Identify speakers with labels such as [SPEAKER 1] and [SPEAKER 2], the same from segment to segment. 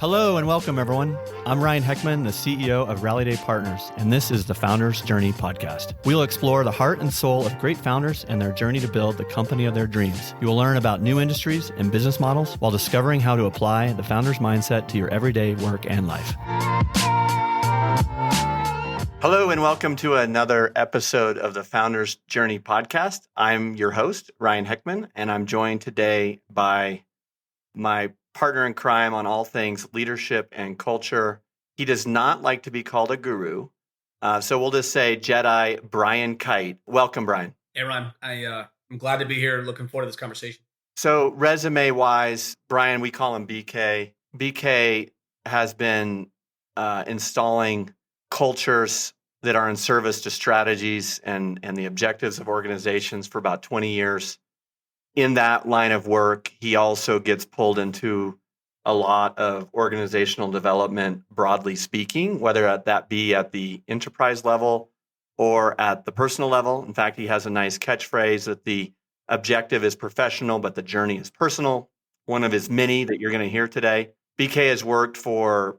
[SPEAKER 1] Hello and welcome, everyone. I'm Ryan Heckman, the CEO of Rallyday Partners, and this is the Founders Journey podcast. We'll explore the heart and soul of great founders and their journey to build the company of their dreams. You will learn about new industries and business models while discovering how to apply the founder's mindset to your everyday work and life. Hello and welcome to another episode of the Founders Journey podcast. I'm your host, Ryan Heckman, and I'm joined today by my partner in crime on all things leadership and culture. He does not like to be called a guru, so we'll just say Jedi Brian Kight. Welcome, Brian.
[SPEAKER 2] Hey, Ron. I'm glad to be here. Looking forward to this conversation.
[SPEAKER 1] So resume-wise, Brian, we call him BK. BK has been installing cultures that are in service to strategies and the objectives of organizations for about 20 years. In that line of work, he also gets pulled into a lot of organizational development, broadly speaking, whether that be at the enterprise level or at the personal level. In fact, he has a nice catchphrase that the objective is professional, but the journey is personal. One of his many that you're going to hear today. BK has worked for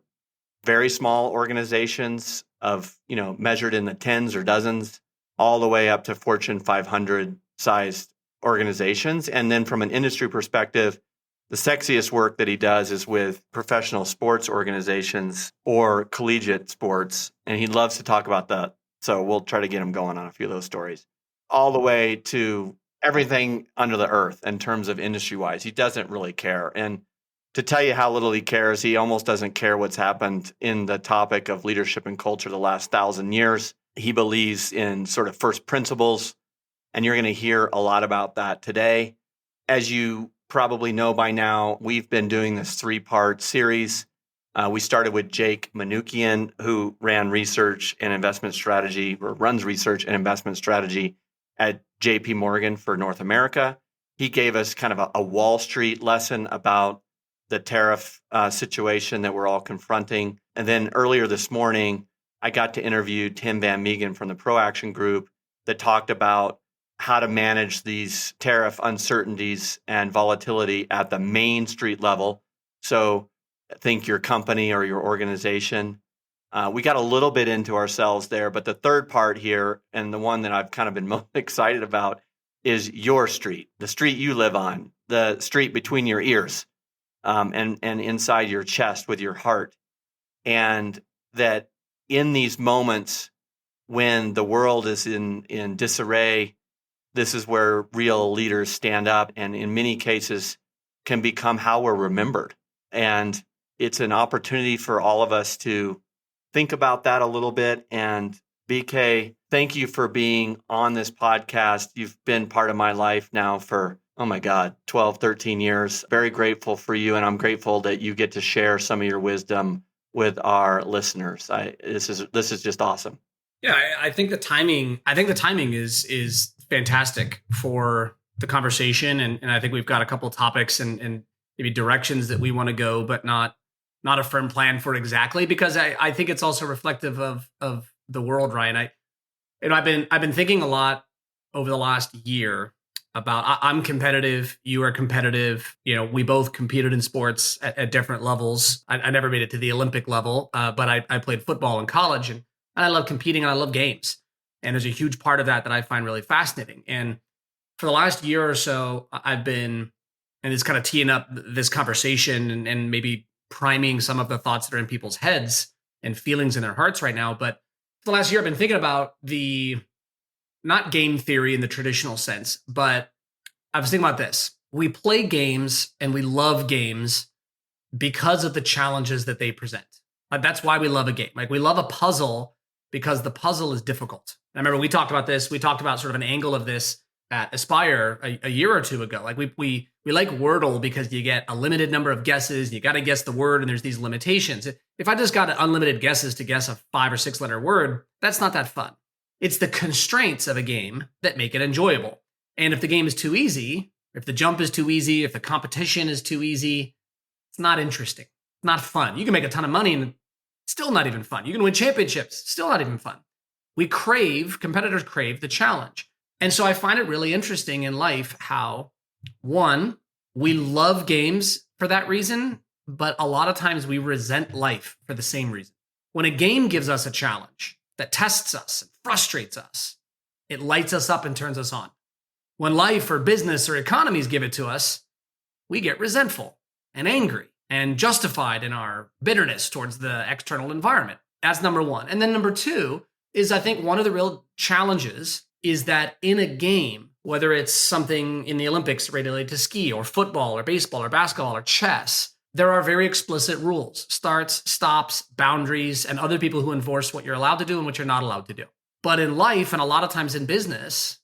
[SPEAKER 1] very small organizations of, measured in the tens or dozens, all the way up to Fortune 500 sized organizations. And then from an industry perspective, the sexiest work that he does is with professional sports organizations or collegiate sports. And he loves to talk about that. So we'll try to get him going on a few of those stories, all the way to everything under the earth in terms of industry wise. He doesn't really care. And to tell you how little he cares, he almost doesn't care what's happened in the topic of leadership and culture the last 1,000 years. He believes in sort of first principles. And you're going to hear a lot about that today. As you probably know by now, we've been doing this 3-part series. We started with Jake Manukian, who ran research and investment strategy, or runs research and investment strategy at JP Morgan for North America. He gave us kind of a Wall Street lesson about the tariff situation that we're all confronting. And then earlier this morning, I got to interview Tim Van Meegen from the ProAction Group that talked about how to manage these tariff uncertainties and volatility at the main street level. So think your company or your organization. We got a little bit into ourselves there, but the third part here, and the one that I've kind of been most excited about, is your street, the street you live on, the street between your ears and inside your chest with your heart. And that in these moments when the world is in disarray, this is where real leaders stand up and in many cases can become how we're remembered. And it's an opportunity for all of us to think about that a little bit. And BK, thank you for being on this podcast. You've been part of my life now for, 12, 13 years. Very grateful for you. And I'm grateful that you get to share some of your wisdom with our listeners. This is just awesome.
[SPEAKER 2] Yeah, I think the timing is fantastic for the conversation. And I think we've got a couple of topics and maybe directions that we want to go, but not a firm plan for exactly, because I think it's also reflective of the world, Ryan. I've been thinking a lot over the last year about, I'm competitive, you are competitive. We both competed in sports at different levels. I never made it to the Olympic level, but I played football in college, and I love competing and I love games. And there's a huge part of that I find really fascinating. And for the last year or so, I've been, and it's kind of teeing up this conversation and maybe priming some of the thoughts that are in people's heads and feelings in their hearts right now. But for the last year, I've been thinking about not game theory in the traditional sense, but I was thinking about this. We play games and we love games because of the challenges that they present. That's why we love a game. Like, we love a puzzle because the puzzle is difficult. I remember we talked about this. We talked about sort of an angle of this at Aspire a year or two ago. Like, we like Wordle because you get a limited number of guesses. You got to guess the word, and there's these limitations. If I just got unlimited guesses to guess a 5 or 6 letter word, that's not that fun. It's the constraints of a game that make it enjoyable. And if the game is too easy, if the jump is too easy, if the competition is too easy, it's not interesting. It's not fun. You can make a ton of money and it's still not even fun. You can win championships, still not even fun. Competitors crave the challenge. And so I find it really interesting in life how, one, we love games for that reason, but a lot of times we resent life for the same reason. When a game gives us a challenge that tests us and frustrates us, it lights us up and turns us on. When life or business or economies give it to us, we get resentful and angry and justified in our bitterness towards the external environment. That's number one. And then number two is, I think one of the real challenges is that in a game, whether it's something in the Olympics related to ski or football or baseball or basketball or chess, there are very explicit rules, starts, stops, boundaries, and other people who enforce what you're allowed to do and what you're not allowed to do. But in life, and a lot of times in business,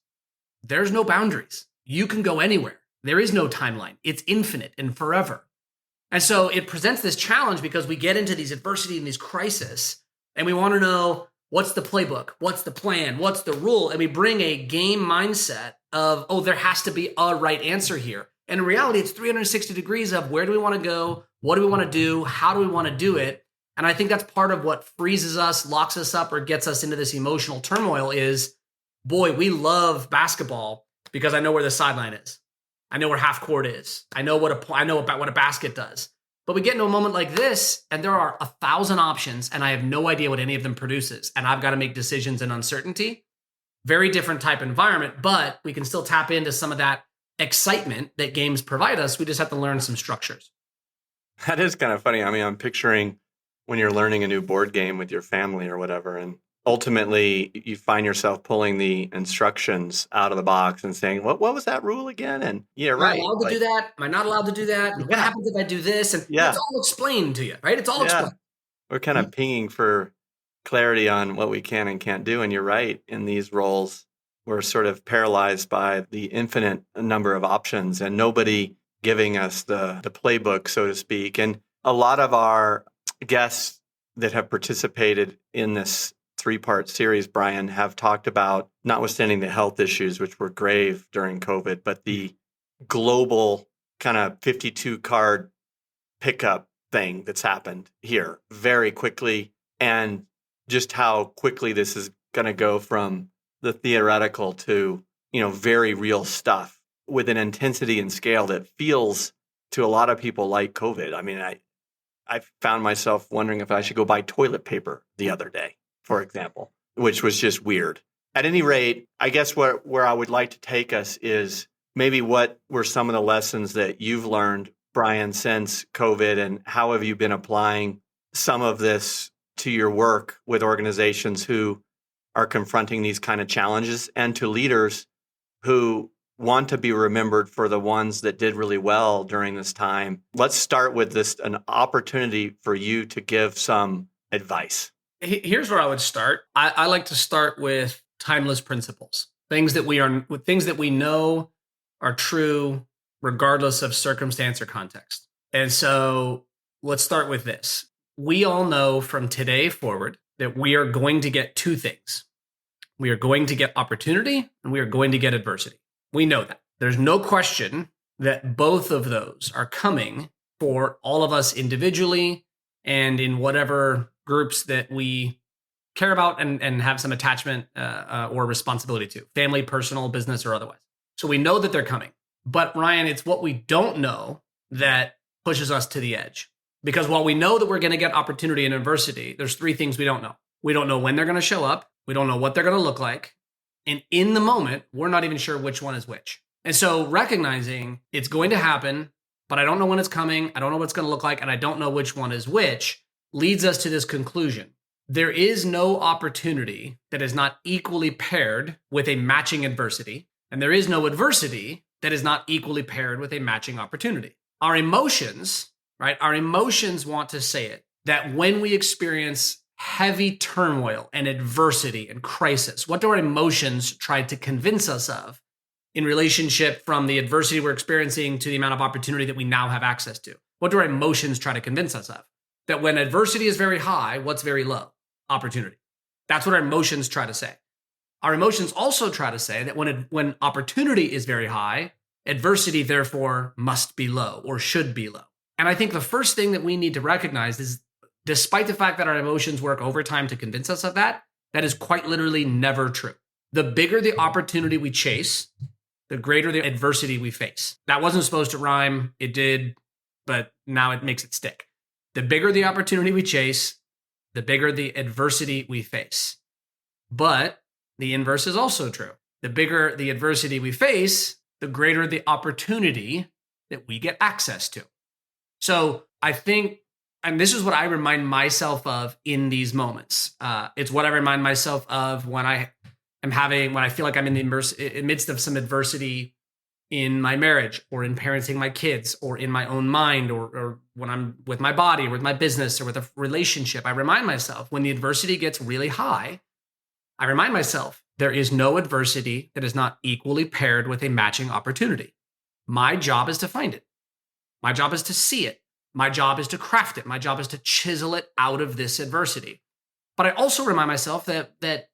[SPEAKER 2] there's no boundaries. You can go anywhere. There is no timeline. It's infinite and forever. And so it presents this challenge because we get into these adversity and these crises, and we want to know what's the playbook, what's the plan, what's the rule, and we bring a game mindset of, oh, there has to be a right answer here. And in reality, it's 360 degrees of where do we want to go? What do we want to do? How do we want to do it? And I think that's part of what freezes us, locks us up, or gets us into this emotional turmoil is, boy, we love basketball because I know where the sideline is. I know where half court is. I know about what a basket does. But we get into a moment like this, and there are 1,000 options, and I have no idea what any of them produces. And I've got to make decisions in uncertainty. Very different type environment, but we can still tap into some of that excitement that games provide us. We just have to learn some structures.
[SPEAKER 1] That is kind of funny. I mean, I'm picturing when you're learning a new board game with your family or whatever, and ultimately you find yourself pulling the instructions out of the box and saying, what was that rule again? And yeah, right.
[SPEAKER 2] Am I allowed to do that? Am I not allowed to do that? Yeah. What happens if I do this? And it's all explained to you, right? It's all explained.
[SPEAKER 1] We're kind of pinging for clarity on what we can and can't do. And you're right, in these roles, we're sort of paralyzed by the infinite number of options and nobody giving us the playbook, so to speak. And a lot of our guests that have participated in this 3-part series, Brian, have talked about, notwithstanding the health issues, which were grave during COVID, but the global kind of 52 card pickup thing that's happened here very quickly, and just how quickly this is going to go from the theoretical to, very real stuff with an intensity and scale that feels to a lot of people like COVID. I mean, I found myself wondering if I should go buy toilet paper the other day, for example, which was just weird. At any rate, I guess where I would like to take us is maybe what were some of the lessons that you've learned, Brian, since COVID, and how have you been applying some of this to your work with organizations who are confronting these kind of challenges, and to leaders who want to be remembered for the ones that did really well during this time. Let's start with an opportunity for you to give some advice.
[SPEAKER 2] Here's where I would start. I like to start with timeless principles, things that we know are true regardless of circumstance or context. And so let's start with this. We all know from today forward that we are going to get two things. We are going to get opportunity and we are going to get adversity. We know that. There's no question that both of those are coming for all of us individually and in whatever groups that we care about and have some attachment or responsibility to, family, personal, business, or otherwise. So we know that they're coming. But Ryan, it's what we don't know that pushes us to the edge. Because while we know that we're going to get opportunity and adversity, there's three things we don't know. We don't know when they're going to show up. We don't know what they're going to look like. And in the moment, we're not even sure which one is which. And so recognizing it's going to happen, but I don't know when it's coming. I don't know what it's going to look like. And I don't know which one is which leads us to this conclusion. There is no opportunity that is not equally paired with a matching adversity. And there is no adversity that is not equally paired with a matching opportunity. Our emotions, right? Our emotions want to say it, that when we experience heavy turmoil and adversity and crisis, what do our emotions try to convince us of in relationship from the adversity we're experiencing to the amount of opportunity that we now have access to? What do our emotions try to convince us of? That when adversity is very high, what's very low? Opportunity. That's what our emotions try to say. Our emotions also try to say that when opportunity is very high, adversity therefore must be low or should be low. And I think the first thing that we need to recognize is, despite the fact that our emotions work overtime to convince us of that, that is quite literally never true. The bigger the opportunity we chase, the greater the adversity we face. That wasn't supposed to rhyme. It did, but now it makes it stick. The bigger the opportunity we chase, the bigger the adversity we face. But the inverse is also true. The bigger the adversity we face, the greater the opportunity that we get access to. So I think, and this is what I remind myself of in these moments. It's what I remind myself of when I feel like I'm in the midst of some adversity in my marriage or in parenting my kids or in my own mind or when I'm with my body or with my business or with a relationship. I remind myself when the adversity gets really high, I remind myself there is no adversity that is not equally paired with a matching opportunity. My job is to find it. My job is to see it. My job is to craft it. My job is to chisel it out of this adversity. But I also remind myself that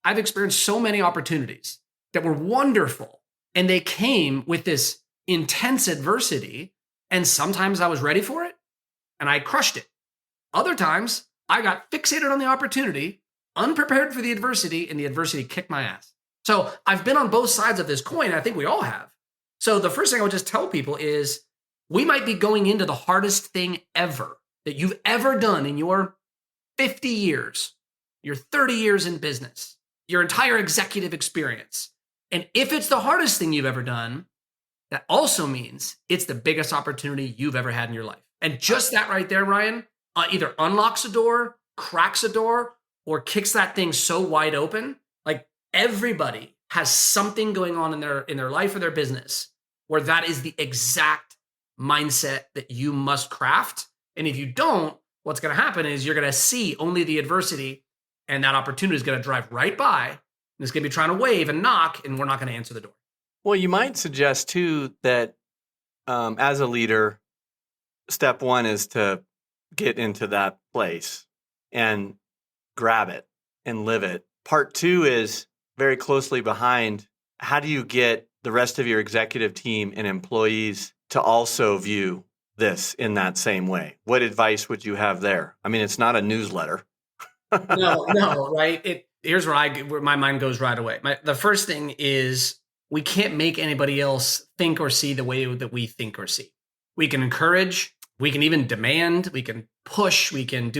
[SPEAKER 2] I've experienced so many opportunities that were wonderful, and they came with this intense adversity, and sometimes I was ready for it, and I crushed it. Other times, I got fixated on the opportunity, unprepared for the adversity, and the adversity kicked my ass. So I've been on both sides of this coin, and I think we all have. So the first thing I would just tell people is we might be going into the hardest thing ever that you've ever done in your 50 years, your 30 years in business, your entire executive experience. And if it's the hardest thing you've ever done, that also means it's the biggest opportunity you've ever had in your life. And just that right there, Ryan, either unlocks a door, cracks a door, or kicks that thing so wide open. Like everybody has something going on in their life or their business where that is the exact mindset that you must craft. And if you don't, what's going to happen is you're going to see only the adversity, and that opportunity is going to drive right by. And it's going to be trying to wave and knock, and we're not going to answer the door.
[SPEAKER 1] Well, you might suggest too that as a leader, step one is to get into that place and grab it and live it. Part two is very closely behind. How do you get the rest of your executive team and employees to also view this in that same way? What advice would you have there? I mean, it's not a newsletter.
[SPEAKER 2] No, right? Here's where my mind goes right away. The first thing is we can't make anybody else think or see the way that we think or see. We can encourage, we can even demand, we can push, we can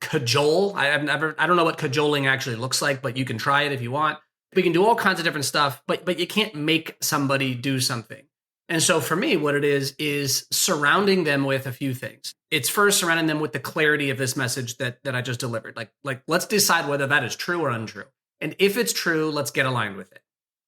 [SPEAKER 2] cajole. I don't know what cajoling actually looks like, but you can try it if you want. We can do all kinds of different stuff, but you can't make somebody do something. And so for me, what it is surrounding them with a few things. It's first surrounding them with the clarity of this message that I just delivered. Like let's decide whether that is true or untrue. And if it's true, let's get aligned with it.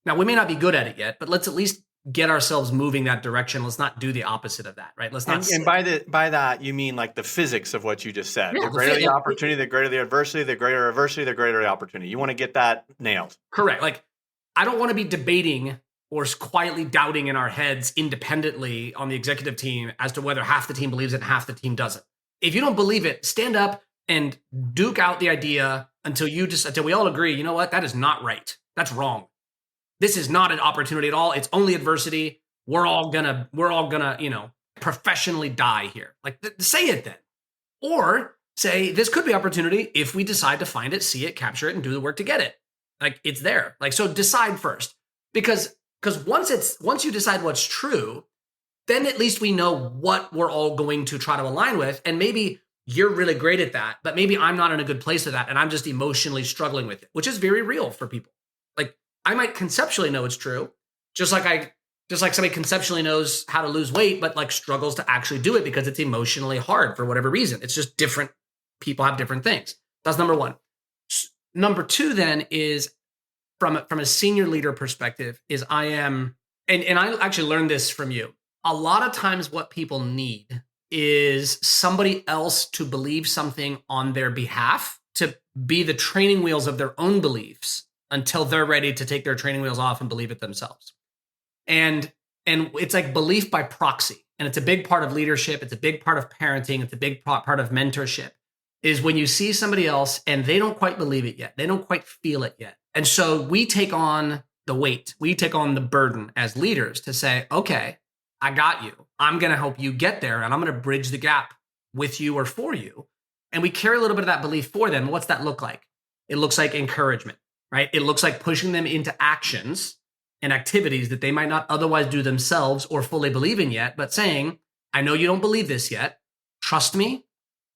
[SPEAKER 2] Now, we may not be good at it yet, but let's at least get ourselves moving that direction. Let's not do the opposite of that, right? Let's not.
[SPEAKER 1] And by that, you mean like the physics of what you just said.
[SPEAKER 2] Yeah,
[SPEAKER 1] the greater the opportunity, the greater the adversity, the greater adversity, the greater the opportunity. You want to get that nailed.
[SPEAKER 2] Correct. Like, I don't want to be debating or quietly doubting in our heads independently on the executive team as to whether half the team believes it and half the team doesn't. If you don't believe it, stand up and duke out the idea until we all agree, you know what, that is not right. That's wrong. This is not an opportunity at all. It's only adversity. We're all gonna, professionally die here. Like, say it then. Or say, this could be opportunity if we decide to find it, see it, capture it, and do the work to get it. Like, it's there. Like, so decide first. Because once you decide what's true, then at least we know what we're all going to try to align with. And maybe you're really great at that, but maybe I'm not in a good place of that, and I'm just emotionally struggling with it, which is very real for people. Like, I might conceptually know it's true, just like somebody conceptually knows how to lose weight, but like struggles to actually do it because it's emotionally hard for whatever reason. It's just different. People have different things. That's number one. Number two then is from a senior leader perspective is and I actually learned this from you. A lot of times what people need is somebody else to believe something on their behalf, to be the training wheels of their own beliefs until they're ready to take their training wheels off and believe it themselves. And it's like belief by proxy. And it's a big part of leadership. It's a big part of parenting. It's a big part of mentorship, is when you see somebody else and they don't quite believe it yet. They don't quite feel it yet. And so we take on the weight. We take on the burden as leaders to say, okay, I got you. I'm going to help you get there, and I'm going to bridge the gap with you or for you. And we carry a little bit of that belief for them. What's that look like? It looks like encouragement, right? It looks like pushing them into actions and activities that they might not otherwise do themselves or fully believe in yet, but saying, I know you don't believe this yet. Trust me,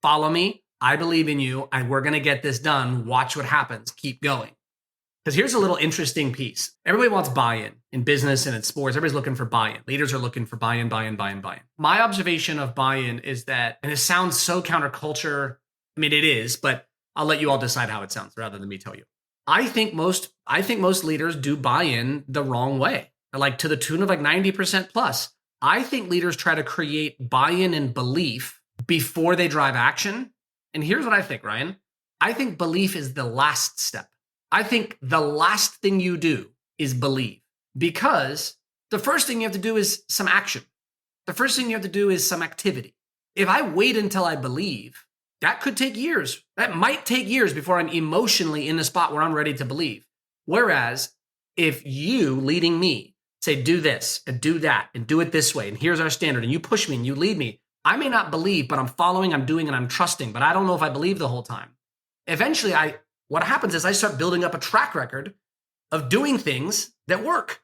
[SPEAKER 2] follow me. I believe in you, and we're going to get this done. Watch what happens. Keep going. Because here's a little interesting piece. Everybody wants buy-in in business and in sports. Everybody's looking for buy-in. Leaders are looking for buy-in, buy-in, buy-in, buy-in. My observation of buy-in is that, and it sounds so counterculture. I mean, it is, but I'll let you all decide how it sounds rather than me tell you. I think most leaders do buy-in the wrong way, like to the tune of like 90% plus. I think leaders try to create buy-in and belief before they drive action. And here's what I think, Ryan. I think belief is the last step. I think the last thing you do is believe, because the first thing you have to do is some action. The first thing you have to do is some activity. If I wait until I believe, that could take years. That might take years before I'm emotionally in the spot where I'm ready to believe. Whereas if you leading me say, do this and do that and do it this way, and here's our standard, and you push me and you lead me, I may not believe, but I'm following, I'm doing, and I'm trusting, but I don't know if I believe the whole time. Eventually, what happens is I start building up a track record of doing things that work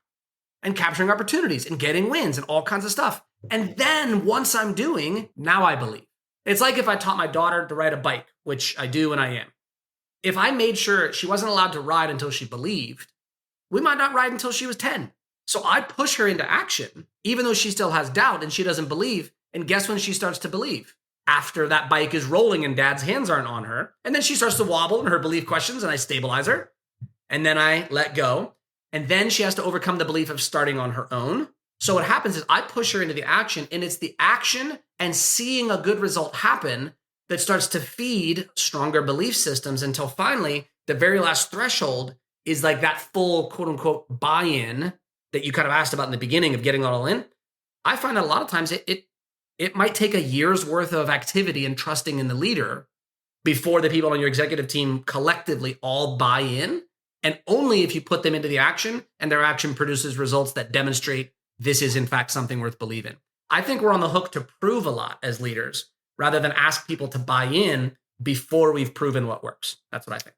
[SPEAKER 2] and capturing opportunities and getting wins and all kinds of stuff. And then once I'm doing, now I believe. It's like if I taught my daughter to ride a bike, which I do and I am. If I made sure she wasn't allowed to ride until she believed, we might not ride until she was 10. So I push her into action, even though she still has doubt and she doesn't believe. And guess when she starts to believe? After that bike is rolling and dad's hands aren't on her. And then she starts to wobble and her belief questions, and I stabilize her. And then I let go. And then she has to overcome the belief of starting on her own. So what happens is I push her into the action, and it's the action and seeing a good result happen that starts to feed stronger belief systems until finally the very last threshold is like that full quote unquote buy-in that you kind of asked about in the beginning of getting all in. I find that a lot of times it might take a year's worth of activity and trusting in the leader before the people on your executive team collectively all buy in. And only if you put them into the action and their action produces results that demonstrate this is in fact something worth believing. I think we're on the hook to prove a lot as leaders rather than ask people to buy in before we've proven what works. That's what I think.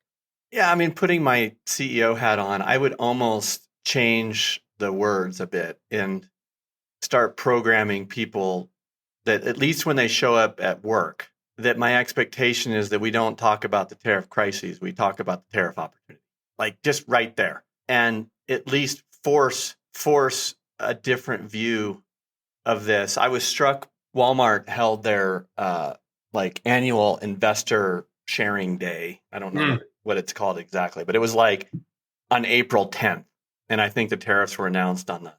[SPEAKER 1] Yeah, I mean, putting my CEO hat on, I would almost change the words a bit and start programming people that at least when they show up at work, that my expectation is that we don't talk about the tariff crises, we talk about the tariff opportunity, like just right there, and at least force a different view of this. I was struck, Walmart held their like annual investor sharing day. I don't know what it's called exactly, but it was like on April 10th. And I think the tariffs were announced on the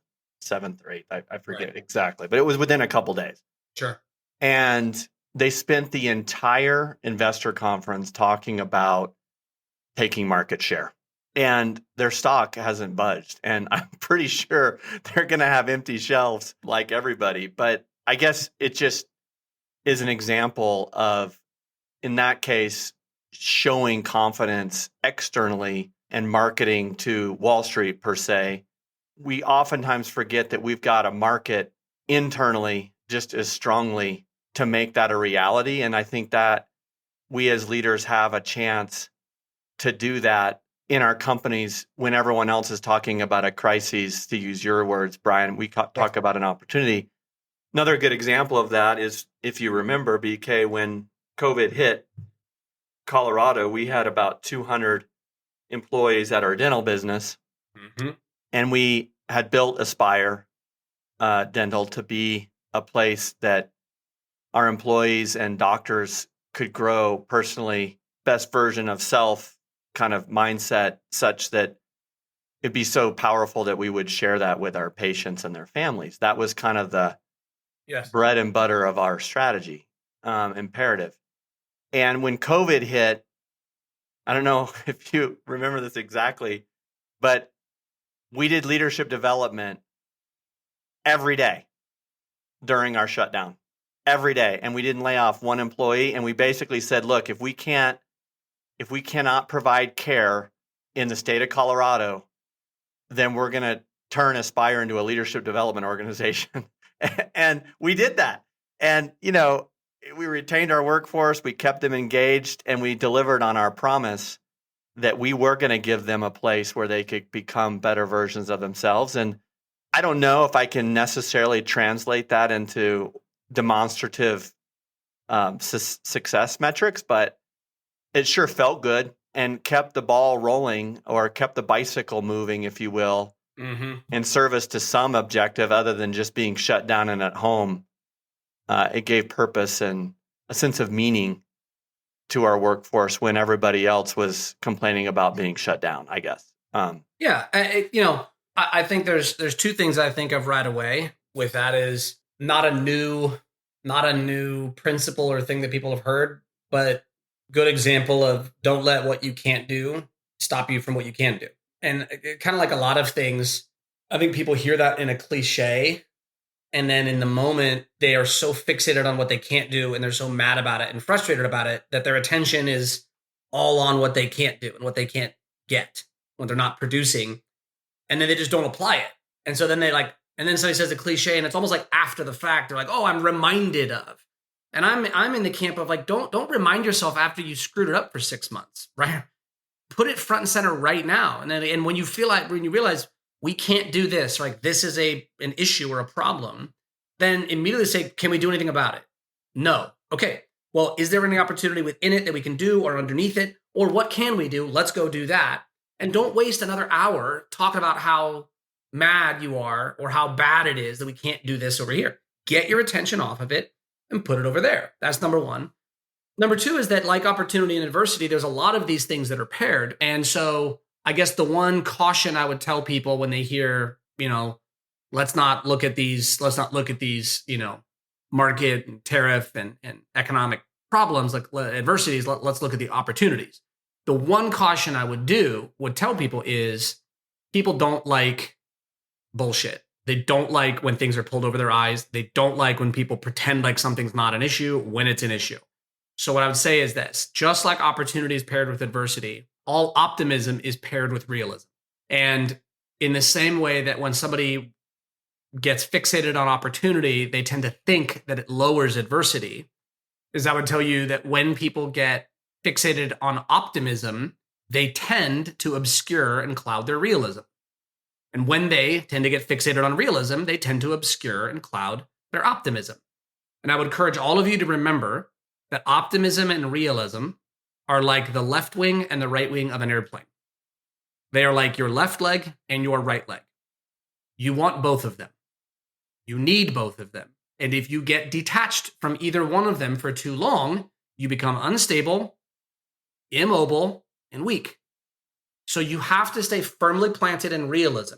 [SPEAKER 1] 7th or 8th. I forget exactly, but it was within a couple days.
[SPEAKER 2] Sure.
[SPEAKER 1] And they spent the entire investor conference talking about taking market share. And their stock hasn't budged. And I'm pretty sure they're going to have empty shelves like everybody. But I guess it just is an example of, in that case, showing confidence externally and marketing to Wall Street per se. We oftentimes forget that we've got to market internally just as strongly to make that a reality. And I think that we as leaders have a chance to do that in our companies when everyone else is talking about a crisis, to use your words, Brian. We talk about an opportunity. Another good example of that is, if you remember, BK, when COVID hit Colorado, we had about 200 employees at our dental business. Mm-hmm. And we had built Aspire Dental to be a place that our employees and doctors could grow personally, best version of self kind of mindset, such that it'd be so powerful that we would share that with our patients and their families. That was kind of the bread and butter of our strategy, imperative. And when COVID hit, I don't know if you remember this exactly, but we did leadership development every day during our shutdown, every day. And we didn't lay off one employee. And we basically said, look, if we cannot provide care in the state of Colorado, then we're going to turn Aspire into a leadership development organization. And we did that. And, we retained our workforce, we kept them engaged, and we delivered on our promise that we were going to give them a place where they could become better versions of themselves. And I don't know if I can necessarily translate that into demonstrative success metrics, but it sure felt good and kept the ball rolling, or kept the bicycle moving, if you will, in service to some objective other than just being shut down and at home. It gave purpose and a sense of meaning to our workforce when everybody else was complaining about being shut down, I guess.
[SPEAKER 2] I think there's two things I think of right away with that. Is not a new principle or thing that people have heard, but good example of don't let what you can't do stop you from what you can do. And kind of like a lot of things, I think people hear that in a cliche, and then in the moment they are so fixated on what they can't do, and they're so mad about it and frustrated about it that their attention is all on what they can't do and what they can't get when they're not producing. And then they just don't apply it. And so then and then somebody says a cliche, and it's almost like after the fact, they're like, oh, I'm reminded of. And I'm in the camp of like, don't remind yourself after you screwed it up for 6 months, right? Put it front and center right now. And when you realize we can't do this, like this is an issue or a problem, then immediately say, can we do anything about it? No. Okay. Well, is there any opportunity within it that we can do, or underneath it? Or what can we do? Let's go do that. And don't waste another hour talking about how mad you are or how bad it is that we can't do this over here. Get your attention off of it and put it over there. That's number one. Number two is that, like opportunity and adversity, there's a lot of these things that are paired. And so I guess the one caution I would tell people when they hear, let's not look at these, market and tariff and economic problems like adversities, let's look at the opportunities. The one caution I would tell people is people don't like bullshit. They don't like when things are pulled over their eyes. They don't like when people pretend like something's not an issue when it's an issue. So what I would say is this: just like opportunity is paired with adversity, all optimism is paired with realism. And in the same way that when somebody gets fixated on opportunity, they tend to think that it lowers adversity, is I would tell you that when people get fixated on optimism, they tend to obscure and cloud their realism. And when they tend to get fixated on realism, they tend to obscure and cloud their optimism. And I would encourage all of you to remember that optimism and realism are like the left wing and the right wing of an airplane. They are like your left leg and your right leg. You want both of them. You need both of them. And if you get detached from either one of them for too long, you become unstable, immobile, and weak. So you have to stay firmly planted in realism.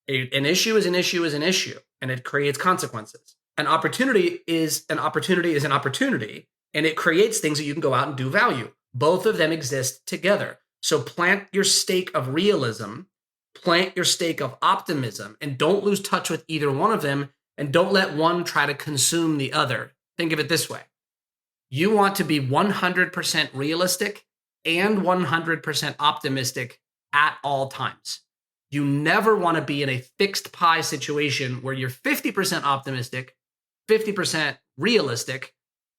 [SPEAKER 2] An issue is an issue is an issue, and it creates consequences. An opportunity is an opportunity is an opportunity, and it creates things that you can go out and do value. Both of them exist together. So plant your stake of realism, plant your stake of optimism, and don't lose touch with either one of them, and don't let one try to consume the other. Think of it this way. You want to be 100% realistic and 100% optimistic at all times. You never want to be in a fixed pie situation where you're 50% optimistic, 50% realistic,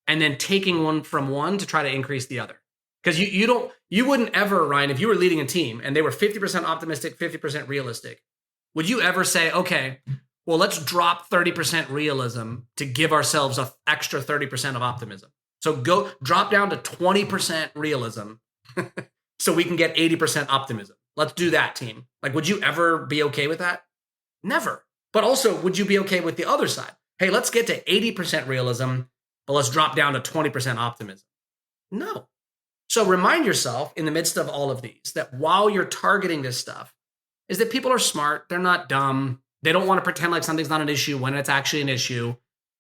[SPEAKER 2] and then taking one from one to try to increase the other. Because you wouldn't ever, Ryan, if you were leading a team and they were 50% optimistic, 50% realistic, would you ever say, okay, well, let's drop 30% realism to give ourselves an extra 30% of optimism? So go drop down to 20% realism so we can get 80% optimism. Let's do that, team. Like, would you ever be okay with that? Never. But also, would you be okay with the other side? Hey, let's get to 80% realism, but let's drop down to 20% optimism. No. So remind yourself in the midst of all of these that while you're targeting this stuff, is that people are smart. They're not dumb. They don't want to pretend like something's not an issue when it's actually an issue.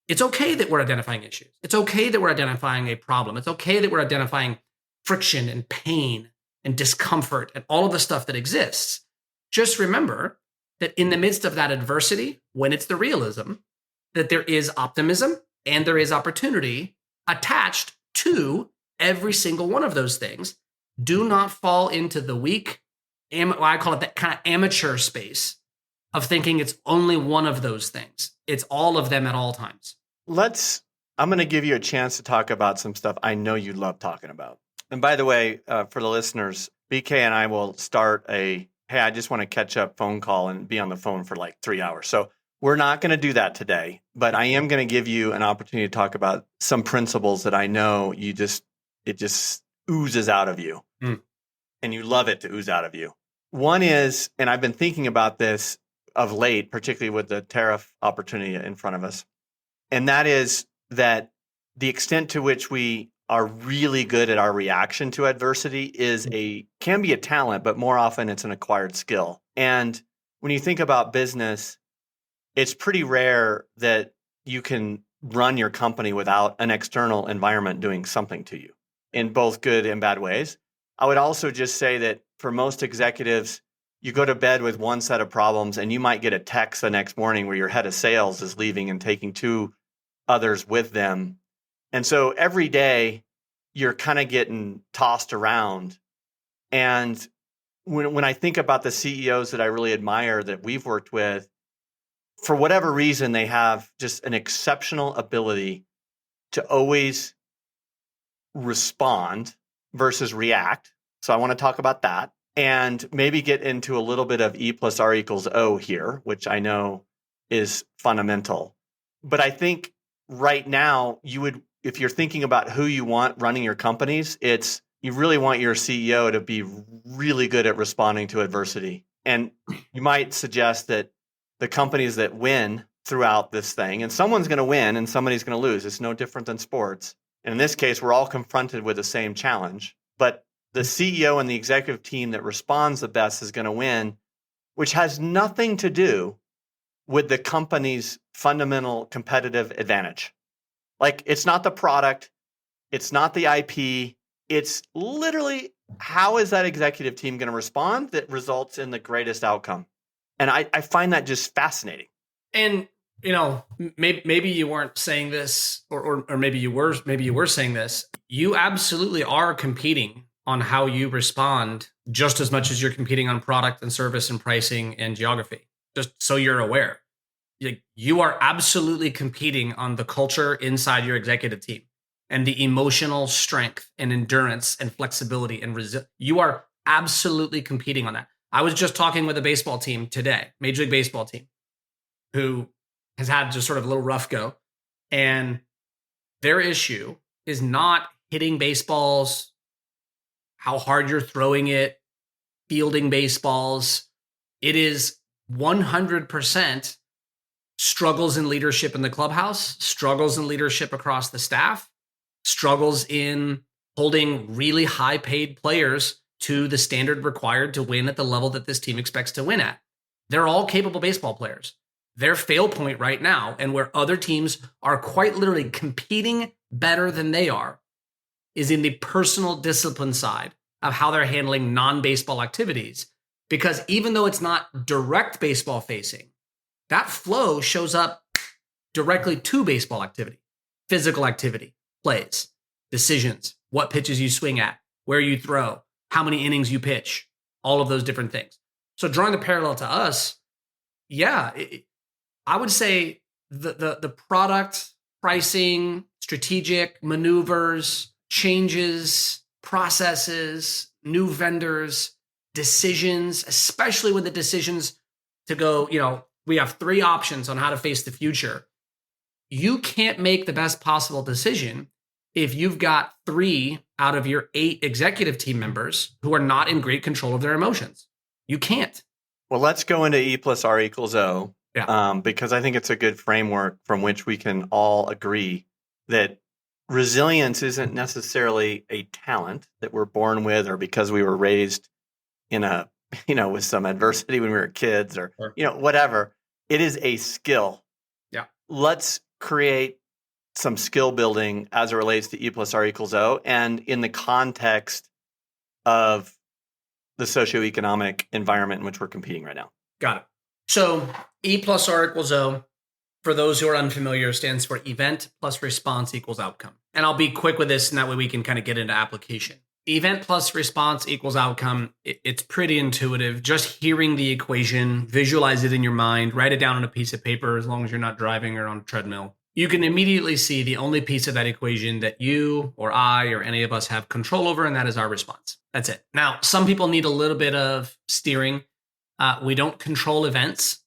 [SPEAKER 2] It's okay that we're identifying issues. It's okay that we're identifying a problem. It's okay that we're identifying friction and pain and discomfort and all of the stuff that exists. Just remember that in the midst of that adversity, when it's the realism, that there is optimism and there is opportunity attached to every single one of those things. Do not fall into the weak, I call it that kind of amateur space of thinking it's only one of those things. It's all of them at all times.
[SPEAKER 1] I'm going to give you a chance to talk about some stuff I know you love talking about. And by the way, for the listeners, BK and I will start hey, I just want to catch up phone call and be on the phone for like 3 hours. So We're not going to do that today, but I am going to give you an opportunity to talk about some principles that I know it just oozes out of you, and you love it to ooze out of you. One is, and I've been thinking about this of late, particularly with the tariff opportunity in front of us, and that is that the extent to which we are really good at our reaction to adversity can be a talent, but more often it's an acquired skill. And when you think about business, it's pretty rare that you can run your company without an external environment doing something to you in both good and bad ways. I would also just say that for most executives, you go to bed with one set of problems and you might get a text the next morning where your head of sales is leaving and taking two others with them. And so every day you're kind of getting tossed around. And when I think about the CEOs that I really admire that we've worked with, for whatever reason, they have just an exceptional ability to always respond versus react. So I want to talk about that and maybe get into a little bit of E plus R equals O here, which I know is fundamental. But I think right now, if you're thinking about who you want running your companies, you really want your CEO to be really good at responding to adversity. And you might suggest that the companies that win throughout this thing, and someone's going to win and somebody's going to lose. It's no different than sports. And in this case, we're all confronted with the same challenge. But the CEO and the executive team that responds the best is going to win, which has nothing to do with the company's fundamental competitive advantage. Like, it's not the product, it's not the IP, it's literally how is that executive team going to respond that results in the greatest outcome. And I find that just fascinating.
[SPEAKER 2] And maybe you weren't saying this, or maybe you were saying this. You absolutely are competing on how you respond just as much as you're competing on product and service and pricing and geography. Just so you're aware, you are absolutely competing on the culture inside your executive team and the emotional strength and endurance and flexibility and resilience. You are absolutely competing on that. I was just talking with a baseball team today, Major League Baseball team, who has had just sort of a little rough go. And their issue is not hitting baseballs, how hard you're throwing it, fielding baseballs. It is 100% struggles in leadership in the clubhouse, struggles in leadership across the staff, struggles in holding really high paid players to the standard required to win at the level that this team expects to win at. They're all capable baseball players. Their fail point right now, and where other teams are quite literally competing better than they are, is in the personal discipline side of how they're handling non-baseball activities. Because even though it's not direct baseball facing, that flow shows up directly to baseball activity, physical activity, plays, decisions, what pitches you swing at, where you throw, how many innings you pitch, all of those different things. So drawing the parallel to us, I would say the product, pricing, strategic maneuvers, changes, processes, new vendors, decisions, especially with the decisions to go, we have 3 options on how to face the future. You can't make the best possible decision if you've got 3 out of your 8 executive team members who are not in great control of their emotions. You can't.
[SPEAKER 1] Well, let's go into E plus R equals O, because I think it's a good framework from which we can all agree that resilience isn't necessarily a talent that we're born with or because we were raised in with some adversity when we were kids or, whatever. It is a skill.
[SPEAKER 2] Yeah.
[SPEAKER 1] Let's create some skill building as it relates to E plus R equals O and in the context of the socioeconomic environment in which we're competing right now.
[SPEAKER 2] Got it. So E plus R equals O, for those who are unfamiliar, stands for event plus response equals outcome. And I'll be quick with this, and that way we can kind of get into application. Event plus response equals outcome. It's pretty intuitive. Just hearing the equation, visualize it in your mind, write it down on a piece of paper as long as you're not driving or on a treadmill. You can immediately see the only piece of that equation that you or I or any of us have control over, and that is our response. That's it. Now, some people need a little bit of steering. We don't control events.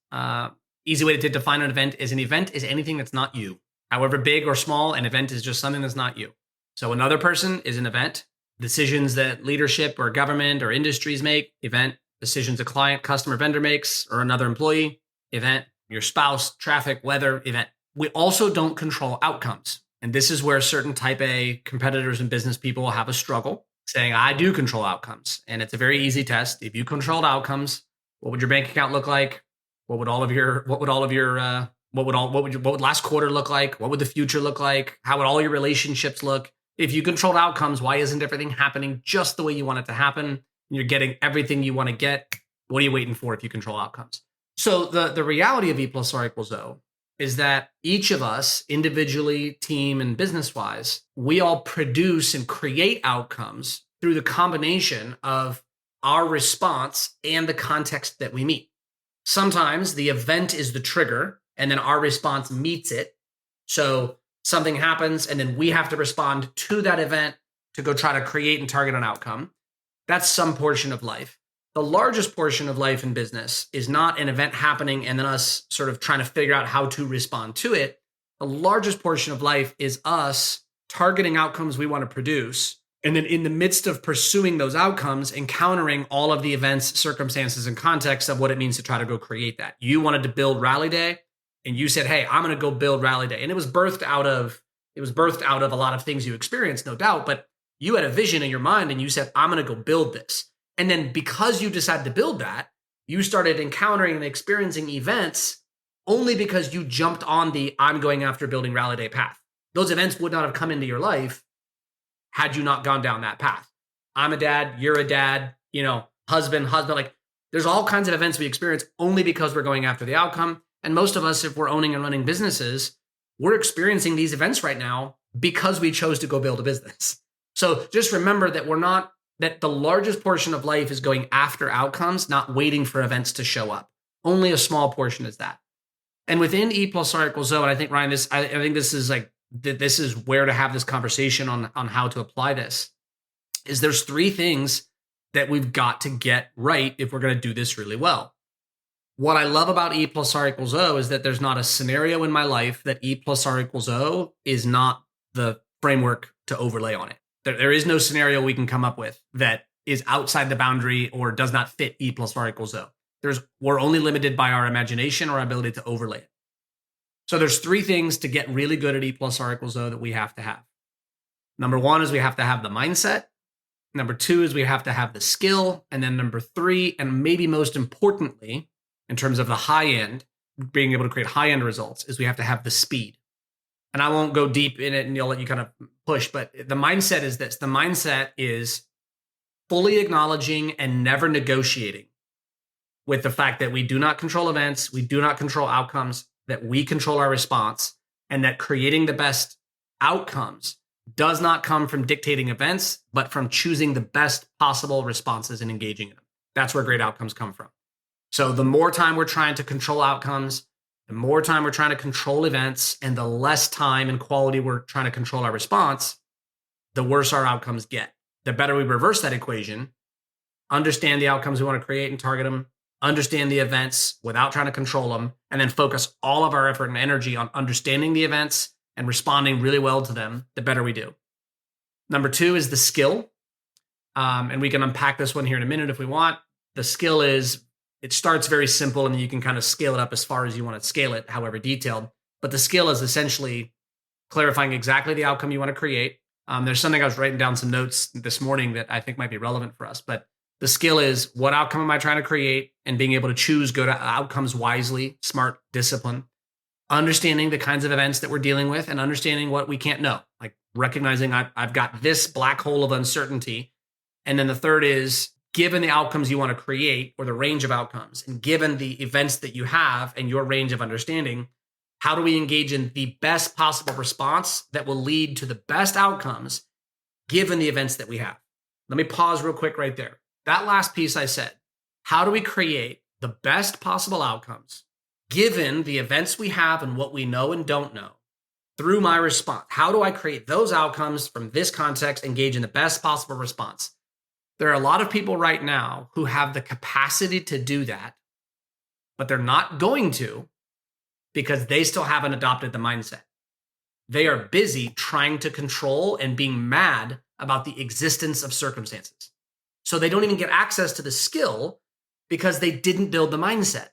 [SPEAKER 2] Easy way to define an event is anything that's not you. However big or small, an event is just something that's not you. So another person is an event. Decisions that leadership or government or industries make, event. Decisions a client, customer, vendor makes, or another employee, event. Your spouse, traffic, weather, event. We also don't control outcomes. And this is where certain type A competitors and business people have a struggle saying, I do control outcomes. And it's a very easy test. If you controlled outcomes, what would your bank account look like? What would last quarter look like? What would the future look like? How would all your relationships look? If you controlled outcomes, why isn't everything happening just the way you want it to happen? You're getting everything you want to get. What are you waiting for if you control outcomes? So the reality of E plus R equals O is that each of us, individually, team, and business-wise, we all produce and create outcomes through the combination of our response and the context that we meet. Sometimes the event is the trigger, and then our response meets it. So something happens, and then we have to respond to that event to go try to create and target an outcome. That's some portion of life. The largest portion of life in business is not an event happening and then us sort of trying to figure out how to respond to it. The largest portion of life is us targeting outcomes we want to produce. And then in the midst of pursuing those outcomes, encountering all of the events, circumstances, and context of what it means to try to go create that. You wanted to build Rallyday, and you said, hey, I'm going to go build Rallyday. And it was birthed out of a lot of things you experienced, no doubt, but you had a vision in your mind and you said, I'm going to go build this. And then because you decided to build that, you started encountering and experiencing events only because you jumped on the I'm going after building Rallyday path. Those events would not have come into your life had you not gone down that path. I'm a dad, you're a dad, husband, like there's all kinds of events we experience only because we're going after the outcome. And most of us, if we're owning and running businesses, we're experiencing these events right now because we chose to go build a business. So just remember that the largest portion of life is going after outcomes, not waiting for events to show up. Only a small portion is that. And within E plus R equals O, and I think, Ryan, I think this is where to have this conversation on how to apply this, is there's three things that we've got to get right if we're going to do this really well. What I love about E plus R equals O is that there's not a scenario in my life that E plus R equals O is not the framework to overlay on it. There is no scenario we can come up with that is outside the boundary or does not fit E plus R equals O. We're only limited by our imagination or our ability to overlay it. So there's three things to get really good at E plus R equals O that we have to have. Number one is we have to have the mindset. Number two is we have to have the skill. And then number three, and maybe most importantly, in terms of the high end, being able to create high end results, is we have to have the speed. And I won't go deep in it and I'll let you kind of push, but the mindset is this. The mindset is fully acknowledging and never negotiating with the fact that we do not control events, we do not control outcomes, that we control our response, and that creating the best outcomes does not come from dictating events, but from choosing the best possible responses and engaging in them. That's where great outcomes come from. So the more time we're trying to control outcomes, the more time we're trying to control events, and the less time and quality we're trying to control our response, the worse our outcomes get. The better we reverse that equation, understand the outcomes we want to create and target them, understand the events without trying to control them, and then focus all of our effort and energy on understanding the events and responding really well to them, the better we do. Number two is the skill. And we can unpack this one here in a minute if we want. The skill is, it starts very simple and you can kind of scale it up as far as you want to scale it, however detailed. But the skill is essentially clarifying exactly the outcome you want to create. There's something I was writing down some notes this morning that I think might be relevant for us. But the skill is, what outcome am I trying to create, and being able to choose, go to outcomes wisely, smart, discipline, understanding the kinds of events that we're dealing with and understanding what we can't know, like recognizing I've got this black hole of uncertainty. And then the third is, given the outcomes you want to create or the range of outcomes, and given the events that you have and your range of understanding, how do we engage in the best possible response that will lead to the best outcomes given the events that we have? Let me pause real quick right there. That last piece I said, how do we create the best possible outcomes given the events we have and what we know and don't know through my response? How do I create those outcomes from this context, engage in the best possible response? There are a lot of people right now who have the capacity to do that, but they're not going to because they still haven't adopted the mindset. They are busy trying to control and being mad about the existence of circumstances. So they don't even get access to the skill because they didn't build the mindset.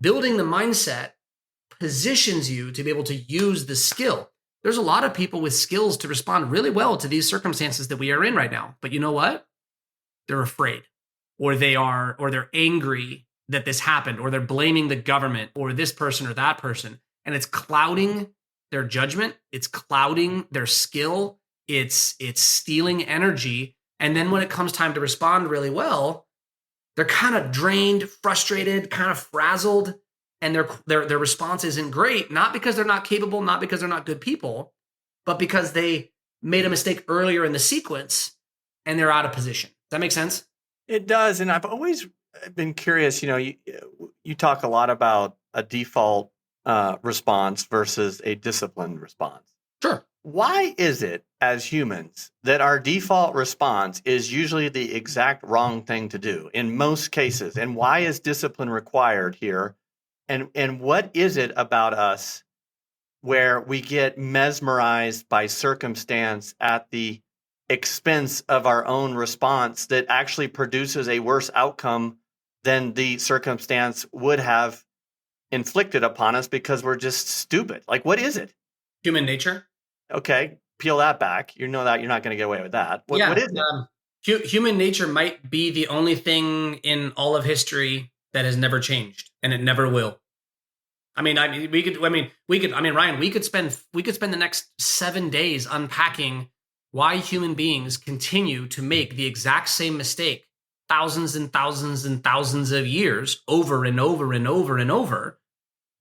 [SPEAKER 2] Building the mindset positions you to be able to use the skill. There's a lot of people with skills to respond really well to these circumstances that we are in right now. But you know what? They're afraid, or they're angry that this happened, or they're blaming the government or this person or that person. And it's clouding their judgment. It's clouding their skill. It's stealing energy. And then when it comes time to respond really well, they're kind of drained, frustrated, kind of frazzled, and their response isn't great, not because they're not capable, not because they're not good people, but because they made a mistake earlier in the sequence and they're out of position. Does that make sense?
[SPEAKER 1] It does. And I've always been curious, you talk a lot about a default response versus a disciplined response.
[SPEAKER 2] Sure.
[SPEAKER 1] Why is it, as humans, that our default response is usually the exact wrong thing to do in most cases? And why is discipline required here? And what is it about us where we get mesmerized by circumstance at the expense of our own response that actually produces a worse outcome than the circumstance would have inflicted upon us because we're just stupid? Like, what is it?
[SPEAKER 2] Human nature.
[SPEAKER 1] Okay, peel that back. You know that you're not going to get away with that. What is it?
[SPEAKER 2] Human nature might be the only thing in all of history that has never changed, and it never will. Ryan, we could spend the next 7 days unpacking why human beings continue to make the exact same mistake thousands and thousands and thousands of years over and over and over and over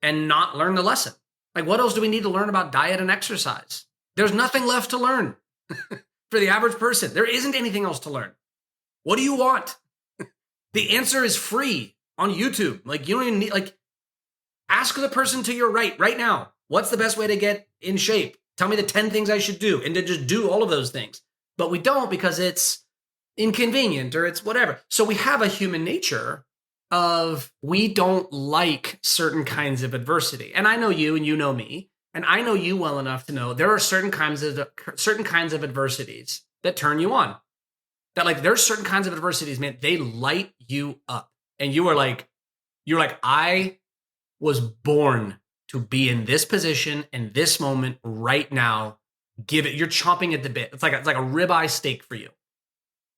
[SPEAKER 2] and not learn the lesson. Like, what else do we need to learn about diet and exercise? There's nothing left to learn for the average person. There isn't anything else to learn. What do you want? The answer is free on YouTube. Like, you don't even need, ask the person to your right now, what's the best way to get in shape? Tell me the 10 things I should do, and to just do all of those things. But we don't, because it's inconvenient or it's whatever. So we have a human nature of, we don't like certain kinds of adversity. And I know you and you know me, and I know you well enough to know there are certain kinds of adversities that turn you on. That there's certain kinds of adversities, man, they light you up. And you're like, I was born to be in this position in this moment right now. Give it. You're chomping at the bit. It's like a ribeye steak for you.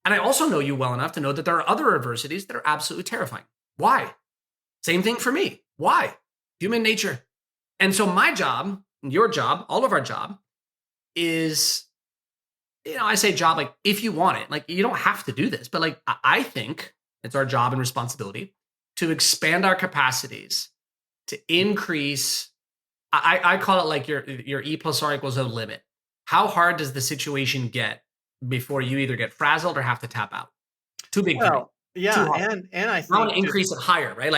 [SPEAKER 2] And I also know you well enough to know that there are other adversities that are absolutely terrifying. Why? Same thing for me. Why? Human nature. And so my job, your job, all of our job is, I say job, if you want it, you don't have to do this, but I think it's our job and responsibility to expand our capacities, to increase. I call it your E plus R equals O limit. How hard does the situation get before you either get frazzled or have to tap out? Too big for me.
[SPEAKER 1] Yeah, and I think
[SPEAKER 2] I want to increase it higher, right?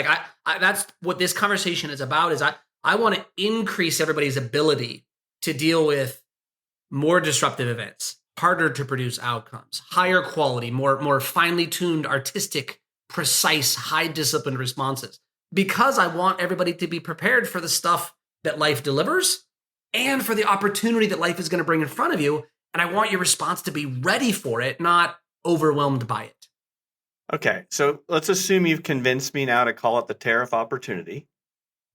[SPEAKER 2] I that's what this conversation is about. Is I want to increase everybody's ability to deal with more disruptive events, harder to produce outcomes, higher quality, more finely tuned, artistic, precise, high disciplined responses. Because I want everybody to be prepared for the stuff that life delivers and for the opportunity that life is going to bring in front of you. And I want your response to be ready for it, not overwhelmed by it.
[SPEAKER 1] Okay, so let's assume you've convinced me now to call it the tariff opportunity.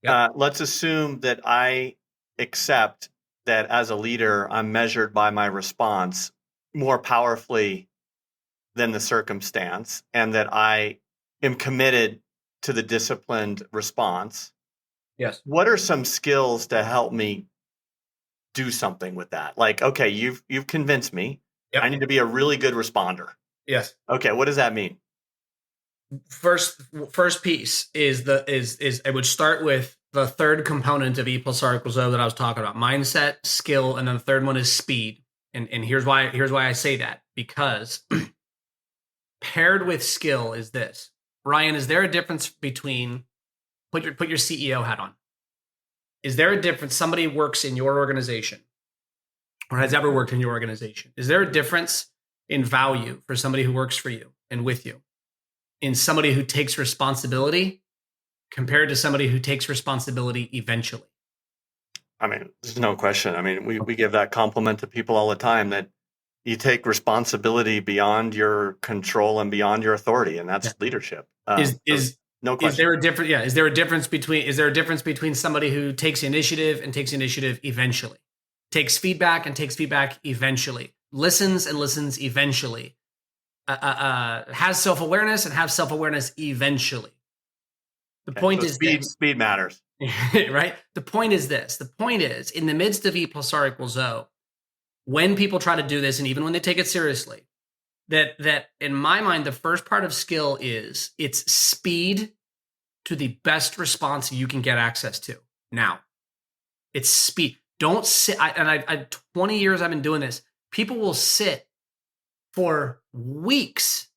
[SPEAKER 1] Yep. Let's assume that I accept that as a leader, I'm measured by my response more powerfully than the circumstance, and that I am committed to the disciplined response.
[SPEAKER 2] Yes.
[SPEAKER 1] What are some skills to help me do something with that? Okay, you've convinced me. Yep. I need to be a really good responder.
[SPEAKER 2] Yes.
[SPEAKER 1] Okay, what does that mean?
[SPEAKER 2] First piece is I would start with the third component of E plus R equals O that I was talking about: mindset, skill, and then the third one is speed. And here's why I say that, because paired with skill is this. Ryan, is there a difference between put your CEO hat on? Is there a difference? Somebody works in your organization or has ever worked in your organization. Is there a difference in value for somebody who works for you and with you, in somebody who takes responsibility compared to somebody who takes responsibility eventually?
[SPEAKER 1] I mean, there's no question. I mean, we give that compliment to people all the time, that you take responsibility beyond your control and beyond your authority, and that's leadership. No question.
[SPEAKER 2] Is there a difference? Yeah. Is there a difference between somebody who takes initiative and takes initiative eventually, takes feedback and takes feedback eventually, listens and listens eventually, has self-awareness and has self-awareness eventually? The point is
[SPEAKER 1] speed matters.
[SPEAKER 2] Right? The point is this. The point is, in the midst of E plus R equals O, when people try to do this, and even when they take it seriously, that in my mind, the first part of skill is it's speed to the best response you can get access to. Now, it's speed. Don't sit. I 20 years I've been doing this. People will sit for weeks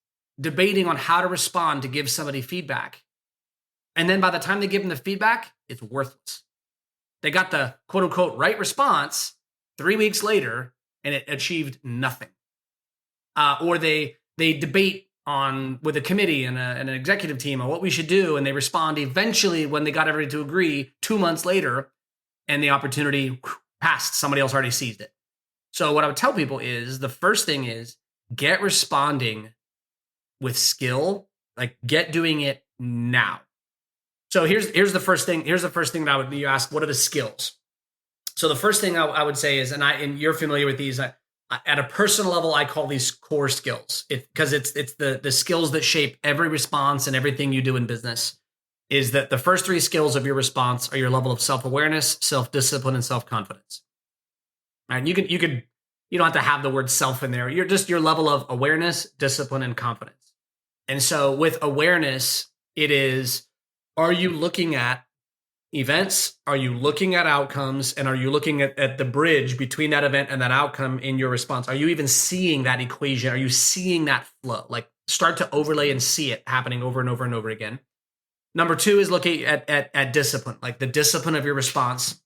[SPEAKER 2] debating on how to respond to give somebody feedback. And then by the time they give them the feedback, it's worthless. They got the quote unquote right response 3 weeks later, and it achieved nothing. Or they debate with a committee and an executive team on what we should do, and they respond eventually when they got everybody to agree 2 months later, and the opportunity passed. Somebody else already seized it. So what I would tell people is the first thing is get responding with skill, like get doing it now. So here's the first thing. Here's the first thing that you ask, what are the skills? So the first thing I would say is, and you're familiar with these, at a personal level, I call these core skills, because it's the skills that shape every response and everything you do in business. Is that the first 3 skills of your response are your level of self-awareness, self-discipline, and self-confidence. And you don't have to have the word self in there. You're just your level of awareness, discipline, and confidence. And so with awareness, it is, are you looking at events? Are you looking at outcomes? And are you looking at the bridge between that event and that outcome in your response? Are you even seeing that equation? Are you seeing that flow? Like start to overlay and see it happening over and over and over again. Number 2 is looking at discipline, like the discipline of your response.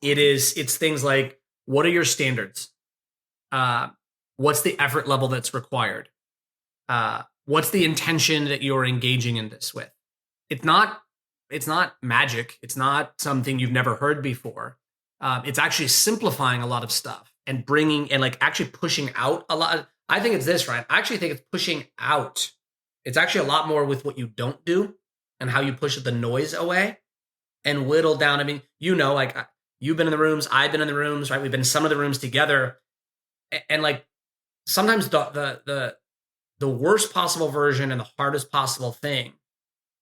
[SPEAKER 2] It's things like, what are your standards? What's the effort level that's required? What's the intention that you're engaging in this with? It's not magic. It's not something you've never heard before. It's actually simplifying a lot of stuff and bringing and like actually pushing out a lot. I think it's this, right? I actually think it's pushing out. It's actually a lot more with what you don't do and how you push the noise away and whittle down. I mean, like you've been in the rooms, I've been in the rooms, right? We've been in some of the rooms together, and like sometimes the worst possible version and the hardest possible thing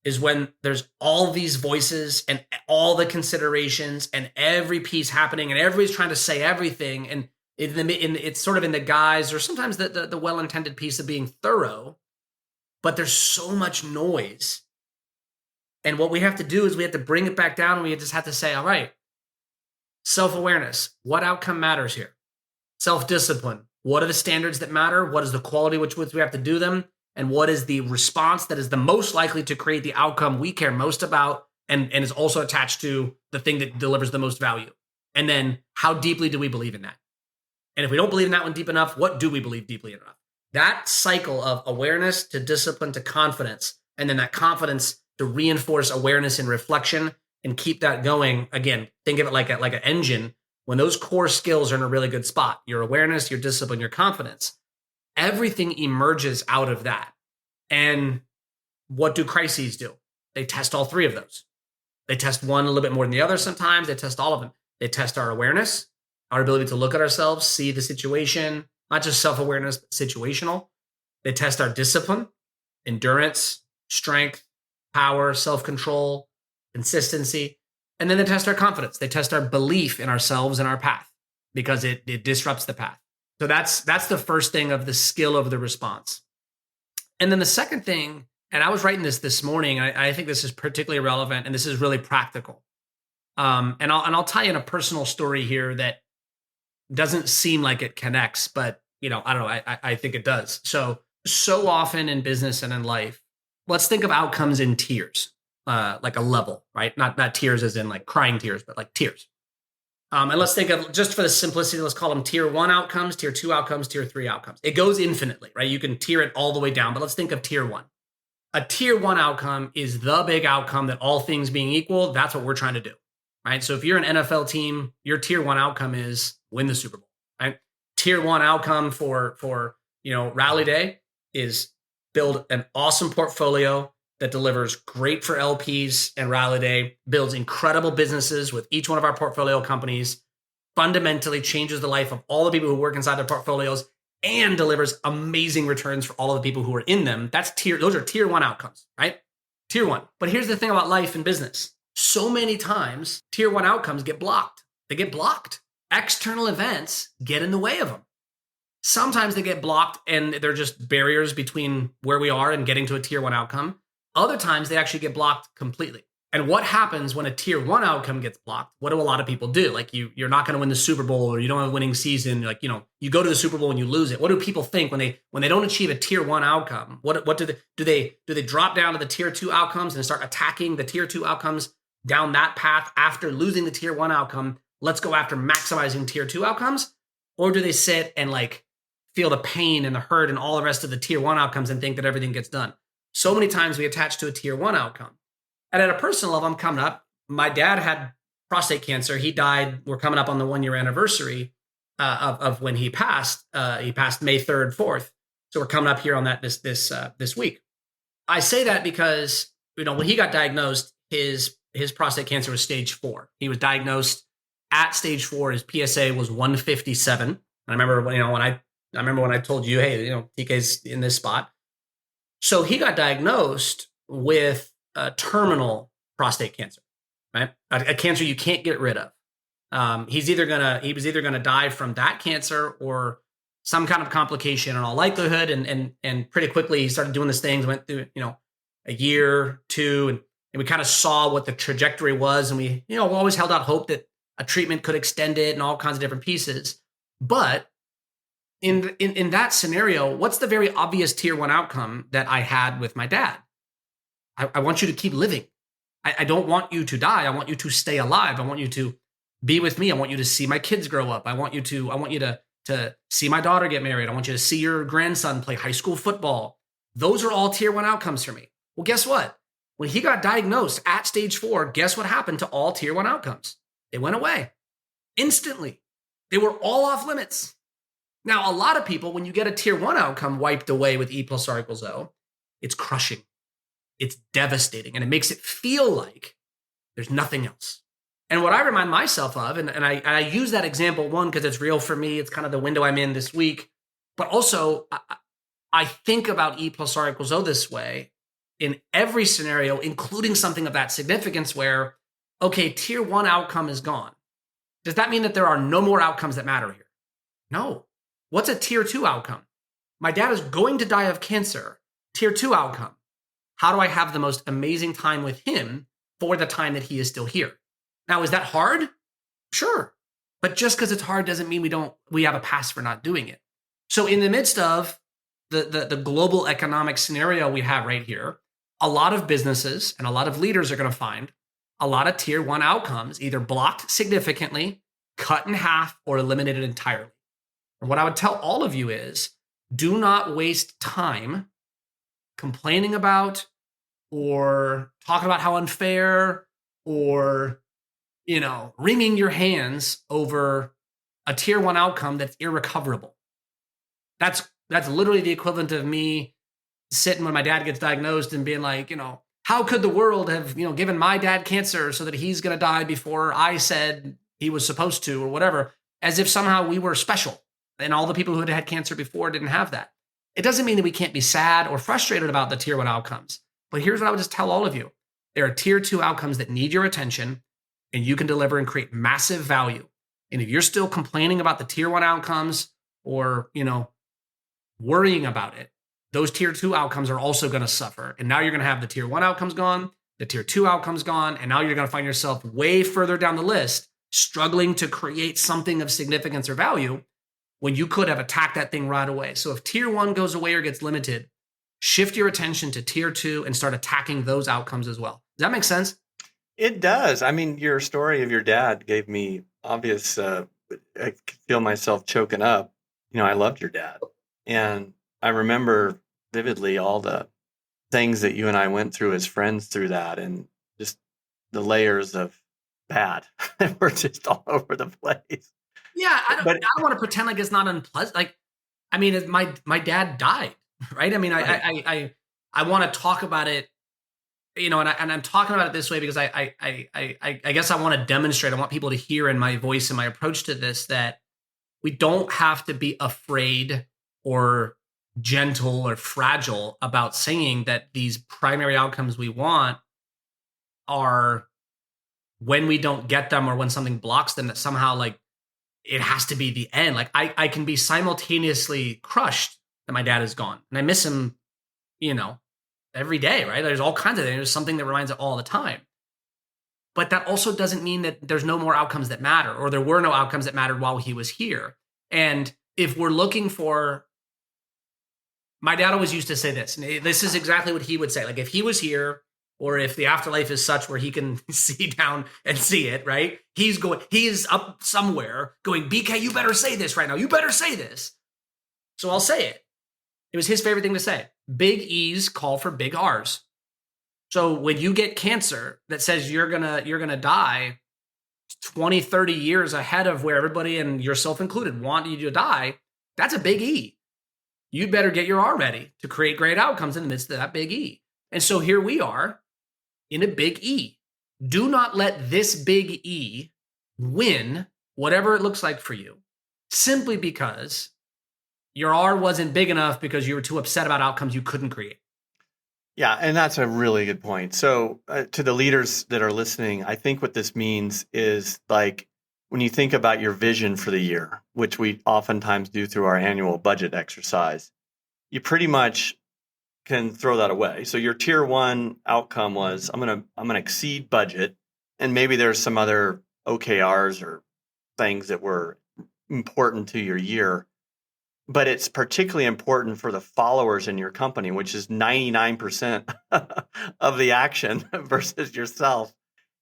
[SPEAKER 2] is when there's all these voices and all the considerations and every piece happening and everybody's trying to say everything. And it's sort of in the guise, or sometimes the well-intended piece of being thorough, but there's so much noise. And what we have to do is we have to bring it back down, and we just have to say, all right, self-awareness, what outcome matters here? Self-discipline, what are the standards that matter? What is the quality which we have to do them? And what is the response that is the most likely to create the outcome we care most about and is also attached to the thing that delivers the most value? And then how deeply do we believe in that? And if we don't believe in that one deep enough, what do we believe deeply enough? That cycle of awareness to discipline to confidence, and then that confidence to reinforce awareness and reflection and keep that going. Again, think of it like an engine. When those core skills are in a really good spot, your awareness, your discipline, your confidence, everything emerges out of that. And what do crises do? They test all 3 of those. They test one a little bit more than the other sometimes. They test all of them. They test our awareness, our ability to look at ourselves, see the situation, not just self-awareness, but situational. They test our discipline, endurance, strength, power, self-control, consistency. And then they test our confidence. They test our belief in ourselves and our path, because it disrupts the path. So that's the first thing of the skill of the response. And then the second thing, and I was writing this morning, I think this is particularly relevant, and this is really practical. And I'll tell you in a personal story here that doesn't seem like it connects, but I don't know, I think it does. So often in business and in life, let's think of outcomes in tiers, like a level, right? Not tears as in like crying tears, but like tiers. And let's think of, just for the simplicity, let's call them tier 1 outcomes, tier 2 outcomes, tier 3 outcomes. It goes infinitely, right? You can tier it all the way down, but let's think of tier 1. a tier one outcome is the big outcome that all things being equal, that's what we're trying to do, right? So if you're an NFL team, your tier one outcome is win the Super Bowl, right? Tier one outcome for Rally Day is build an awesome portfolio that delivers great for LPs and Rally Day, builds incredible businesses with each one of our portfolio companies, fundamentally changes the life of all the people who work inside their portfolios, and delivers amazing returns for all of the people who are in them. Those are tier one outcomes, right? Tier one. But here's the thing about life and business. So many times, tier one outcomes get blocked. They get blocked. External events get in the way of them. Sometimes they get blocked and they're just barriers between where we are and getting to a tier one outcome. Other times they actually get blocked completely. And what happens when a tier one outcome gets blocked? What do a lot of people do? Like you're not going to win the Super Bowl, or you don't have a winning season. Like, you go to the Super Bowl and you lose it. What do people think when they don't achieve a tier one outcome? What do they drop down to the tier two outcomes and start attacking the tier two outcomes down that path after losing the tier one outcome? Let's go after maximizing tier two outcomes. Or do they sit and feel the pain and the hurt and all the rest of the tier one outcomes and think that everything gets done? So many times we attach to a tier one outcome. And at a personal level, I'm coming up. My dad had prostate cancer. He died. We're coming up on the 1 year anniversary of when he passed. He passed May 3rd, 4th. So we're coming up here on that this week. I say that because when he got diagnosed, his prostate cancer was stage 4. He was diagnosed at stage 4. His PSA was 157. And I remember when I told you, hey, TK's in this spot. So he got diagnosed with terminal prostate cancer, right? A cancer you can't get rid of. He was either gonna die from that cancer or some kind of complication in all likelihood. And pretty quickly he started doing these things, went through, a year, 2, and we kind of saw what the trajectory was. And we always held out hope that a treatment could extend it and all kinds of different pieces. But in that scenario, what's the very obvious tier one outcome that I had with my dad? I want you to keep living. I don't want you to die. I want you to stay alive. I want you to be with me. I want you to see my kids grow up. I want you to see my daughter get married. I want you to see your grandson play high school football. Those are all tier one outcomes for me. Well, guess what? When he got diagnosed at stage 4, guess what happened to all tier one outcomes? They went away instantly. They were all off limits. Now, a lot of people, when you get a tier one outcome wiped away with E+R=O, it's crushing. It's devastating, and it makes it feel like there's nothing else. And what I remind myself of, and I use that example, one, because it's real for me. It's kind of the window I'm in this week. But also, I think about E+R=O this way in every scenario, including something of that significance where, okay, tier one outcome is gone. Does that mean that there are no more outcomes that matter here? No. What's a tier 2 outcome? My dad is going to die of cancer. Tier 2 outcome. How do I have the most amazing time with him for the time that he is still here? Now, is that hard? Sure. But just because it's hard doesn't mean we have a pass for not doing it. So in the midst of the global economic scenario we have right here, a lot of businesses and a lot of leaders are going to find a lot of tier 1 outcomes either blocked significantly, cut in half, or eliminated entirely. And what I would tell all of you is, do not waste time complaining about or talking about how unfair or, wringing your hands over a tier 1 outcome that's irrecoverable. That's literally the equivalent of me sitting when my dad gets diagnosed and being like, how could the world have, given my dad cancer so that he's going to die before I said he was supposed to, or whatever, as if somehow we were special and all the people who had had cancer before didn't have that. It doesn't mean that we can't be sad or frustrated about the tier 1 outcomes. But here's what I would just tell all of you. There are tier 2 outcomes that need your attention, and you can deliver and create massive value. And if you're still complaining about the tier 1 outcomes or, worrying about it, those tier 2 outcomes are also going to suffer. And now you're going to have the tier 1 outcomes gone, the tier 2 outcomes gone, and now you're going to find yourself way further down the list, struggling to create something of significance or value when you could have attacked that thing right away. So if tier 1 goes away or gets limited, shift your attention to tier 2 and start attacking those outcomes as well. Does that make sense?
[SPEAKER 1] It does. I mean, your story of your dad gave me obvious, I could feel myself choking up. I loved your dad. And I remember vividly all the things that you and I went through as friends through that, and just the layers of bad. We're just all over the place.
[SPEAKER 2] Yeah,
[SPEAKER 1] But
[SPEAKER 2] I don't want to pretend like it's not unpleasant. Like, I mean, my dad died, right? I mean,
[SPEAKER 1] right.
[SPEAKER 2] I want to talk about it, you know, and I'm talking about it this way because I guess I want to demonstrate. I want people to hear in my voice and my approach to this that we don't have to be afraid or gentle or fragile about saying that these primary outcomes we want are when we don't get them or when something blocks them, that somehow like it has to be the end. Like I can be simultaneously crushed that my dad is gone and I miss him, you know, every day, right? There's all kinds of things. There's something that reminds it all the time. But that also doesn't mean that there's no more outcomes that matter or there were no outcomes that mattered while he was here. And if we're looking for, my dad always used to say this, and this is exactly what he would say. Like if he was here, or if the afterlife is such where he can see down and see it, right? He is up somewhere going, BK, you better say this right now. You better say this. So I'll say it. It was his favorite thing to say. Big E's call for big R's. So when you get cancer that says you're gonna die 20, 30 years ahead of where everybody and yourself included want you to die, that's a big E. You'd better get your R ready to create great outcomes in the midst of that big E. And so here we are in a big E. Do not let this big E win whatever it looks like for you, simply because your R wasn't big enough because you were too upset about outcomes you couldn't create.
[SPEAKER 1] Yeah, and that's a really good point. So to the leaders that are listening, I think what this means is like when you think about your vision for the year, which we oftentimes do through our annual budget exercise, you pretty much can throw that away. So your tier one outcome was I'm gonna exceed budget, and maybe there's some other OKRs or things that were important to your year. But it's particularly important for the followers in your company, which is 99% of the action versus yourself,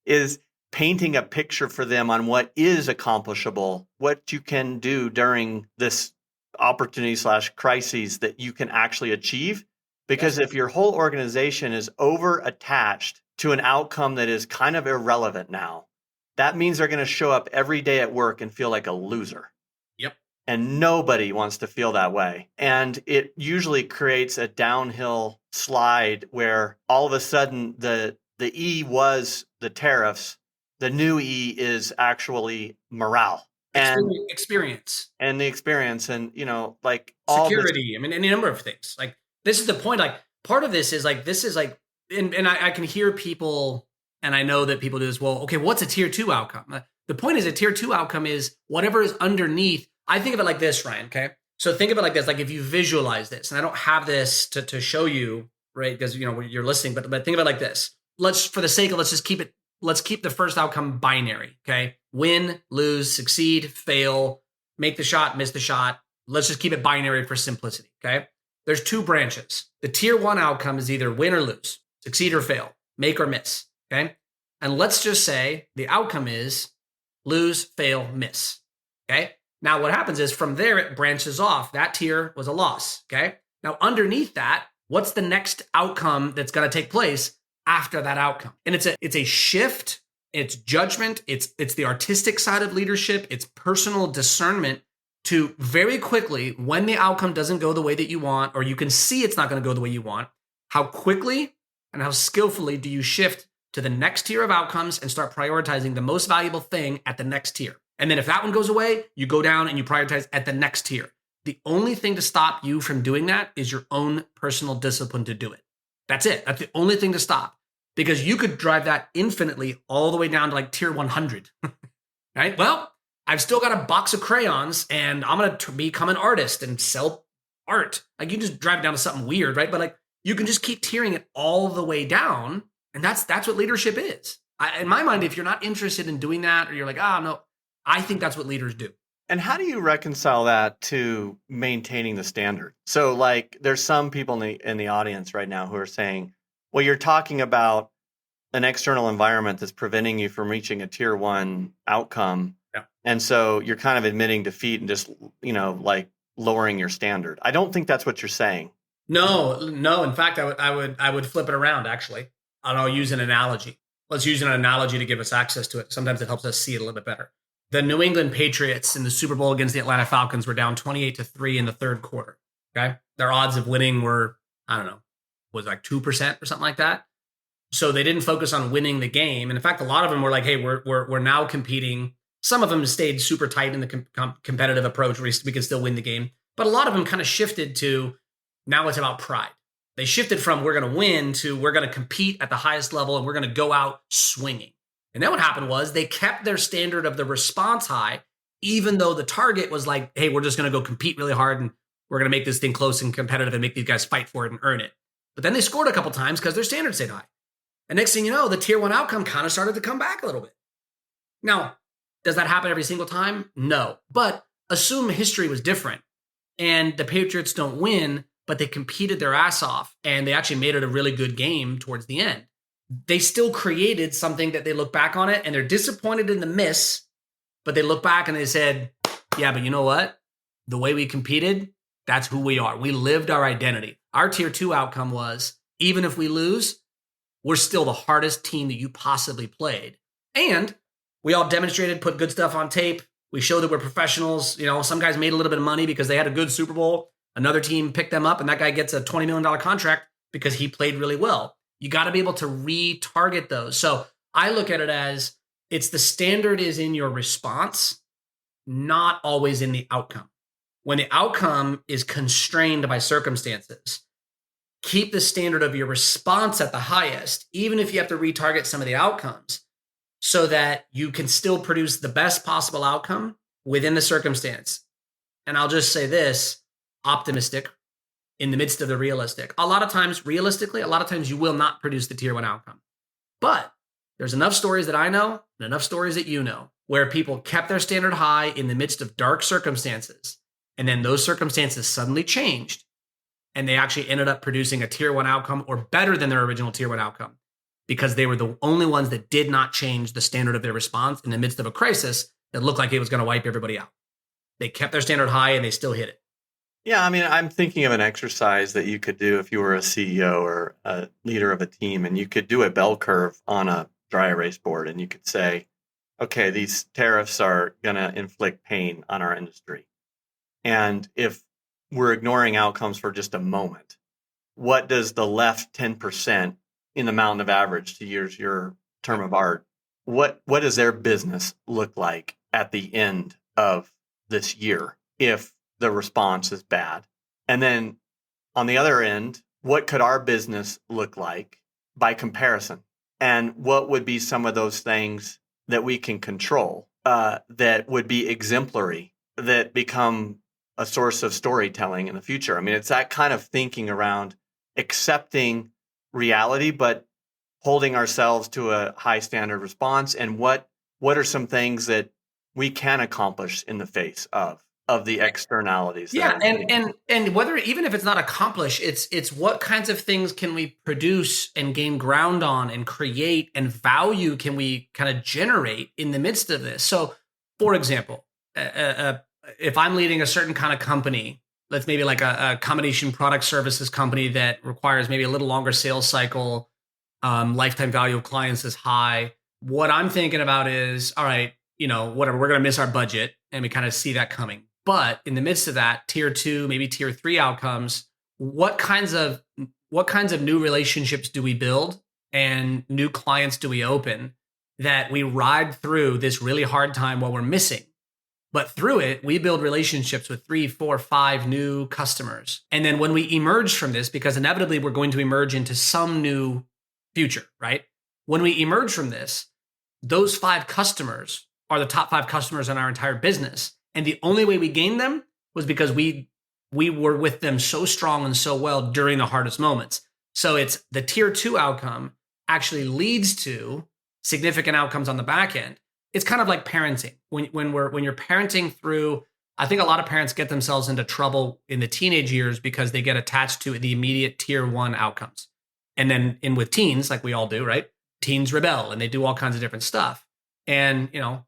[SPEAKER 1] is painting a picture for them on what is accomplishable, what you can do during this opportunity / crises that you can actually achieve. Because if your whole organization is over attached to an outcome that is kind of irrelevant now, that means they're going to show up every day at work and feel like a loser.
[SPEAKER 2] Yep.
[SPEAKER 1] And nobody wants to feel that way. And it usually creates a downhill slide where all of a sudden the E was the tariffs. The new E is actually morale and
[SPEAKER 2] experience
[SPEAKER 1] and the experience and, you know, like all
[SPEAKER 2] security. I mean, any number of things. Like this is the point. Like part of this is like, and I can hear people, and I know that people do this. Well, okay, what's a tier 2 outcome? The point is a tier 2 outcome is whatever is underneath. I think of it like this, Ryan, okay? So think of it like this, like if you visualize this, and I don't have this to show you, right? Because, you know, you're listening, but think of it like this. For the sake of, let's keep the first outcome binary, okay? Win, lose, succeed, fail, make the shot, miss the shot. Let's just keep it binary for simplicity, okay? There's 2 branches. The tier 1 outcome is either win or lose, succeed or fail, make or miss, okay? And let's just say the outcome is lose, fail, miss, okay? Now, what happens is from there, it branches off. That tier was a loss, okay? Now, underneath that, what's the next outcome that's going to take place after that outcome? And it's a shift, it's judgment, it's the artistic side of leadership, it's personal discernment to very quickly, when the outcome doesn't go the way that you want, or you can see it's not going to go the way you want, how quickly and how skillfully do you shift to the next tier of outcomes and start prioritizing the most valuable thing at the next tier? And then if that one goes away, you go down and you prioritize at the next tier. The only thing to stop you from doing that is your own personal discipline to do it. That's it. That's the only thing to stop, because you could drive that infinitely all the way down to like tier 100, right? Well, I've still got a box of crayons and I'm going to become an artist and sell art. Like you just drive it down to something weird, right? But like you can just keep tiering it all the way down. And that's what leadership is. In my mind, if you're not interested in doing that, or you're like, oh, no, I think that's what leaders do.
[SPEAKER 1] And how do you reconcile that to maintaining the standard? So like there's some people in the audience right now who are saying, well, you're talking about an external environment that's preventing you from reaching a tier 1 outcome.
[SPEAKER 2] Yeah.
[SPEAKER 1] And so you're kind of admitting defeat and just, you know, like lowering your standard. I don't think that's what you're saying.
[SPEAKER 2] No. In fact, I would flip it around actually, and I'll use an analogy. Let's use an analogy to give us access to it. Sometimes it helps us see it a little bit better. The New England Patriots in the Super Bowl against the Atlanta Falcons were down 28-3 in the third quarter. Okay, their odds of winning were, I don't know, was like 2% or something like that. So they didn't focus on winning the game, and in fact, a lot of them were like, "Hey, we're now competing." Some of them stayed super tight in the competitive approach, where we could still win the game, but a lot of them kind of shifted to now it's about pride. They shifted from we're going to win to we're going to compete at the highest level and we're going to go out swinging. And then what happened was they kept their standard of the response high, even though the target was like, hey, we're just going to go compete really hard and we're going to make this thing close and competitive and make these guys fight for it and earn it. But then they scored a couple times because their standard stayed high. And next thing you know, the tier one outcome kind of started to come back a little bit. Now, does that happen every single time? No. But assume history was different and the Patriots don't win, but they competed their ass off and they actually made it a really good game towards the end. They still created something that they look back on it and they're disappointed in the miss, but they look back and they said, yeah, but you know what? The way we competed, that's who we are. We lived our identity. Our tier two outcome was, even if we lose, we're still the hardest team that you possibly played. And we all demonstrated, put good stuff on tape. We showed that we're professionals. You know, some guys made a little bit of money because they had a good Super Bowl. Another team picked them up and that guy gets a $20 million contract because he played really well. You got to be able to retarget those. So I look at it as it's the standard is in your response, not always in the outcome. When the outcome is constrained by circumstances, keep the standard of your response at the highest, even if you have to retarget some of the outcomes, so that you can still produce the best possible outcome within the circumstance. And I'll just say this, optimistic in the midst of the realistic. A lot of times, realistically, a lot of times you will not produce the tier one outcome. But there's enough stories that I know and enough stories that you know where people kept their standard high in the midst of dark circumstances. And then those circumstances suddenly changed and they actually ended up producing a tier one outcome or better than their original tier one outcome because they were the only ones that did not change the standard of their response in the midst of a crisis that looked like it was going to wipe everybody out. They kept their standard high and they still hit it.
[SPEAKER 1] Yeah, I mean, I'm thinking of an exercise that you could do if you were a CEO or a leader of a team, and you could do a bell curve on a dry erase board, and you could say, okay, these tariffs are going to inflict pain on our industry. And if we're ignoring outcomes for just a moment, what does the left 10% in the mountain of average, to use your term of art, what does their business look like at the end of this year if the response is bad? And then on the other end, what could our business look like by comparison? And what would be some of those things that we can control that would be exemplary, that become a source of storytelling in the future? I mean, it's that kind of thinking around accepting reality, but holding ourselves to a high standard response. And what are some things that we can accomplish in the face of the externalities?
[SPEAKER 2] Yeah, and whether even if it's not accomplish, it's what kinds of things can we produce and gain ground on and create and value can we kind of generate in the midst of this? So, for example, if I'm leading a certain kind of company, let's maybe like a combination product services company that requires maybe a little longer sales cycle, lifetime value of clients is high. What I'm thinking about is, all right, you know, whatever, we're going to miss our budget, and we kind of see that coming. But in the midst of that, tier two, maybe tier three outcomes, what kinds of new relationships do we build and new clients do we open that we ride through this really hard time while we're missing? But through it, we build relationships with 3, 4, 5 new customers. And then when we emerge from this, because inevitably we're going to emerge into some new future, right? When we emerge from this, those 5 customers are the top 5 customers in our entire business. And the only way we gained them was because we were with them so strong and so well during the hardest moments. So it's the tier 2 outcome actually leads to significant outcomes on the back end. It's kind of like parenting. When you're parenting through, I think a lot of parents get themselves into trouble in the teenage years because they get attached to the immediate tier 1 outcomes. And then with teens, like we all do, right? Teens rebel and they do all kinds of different stuff. And you know,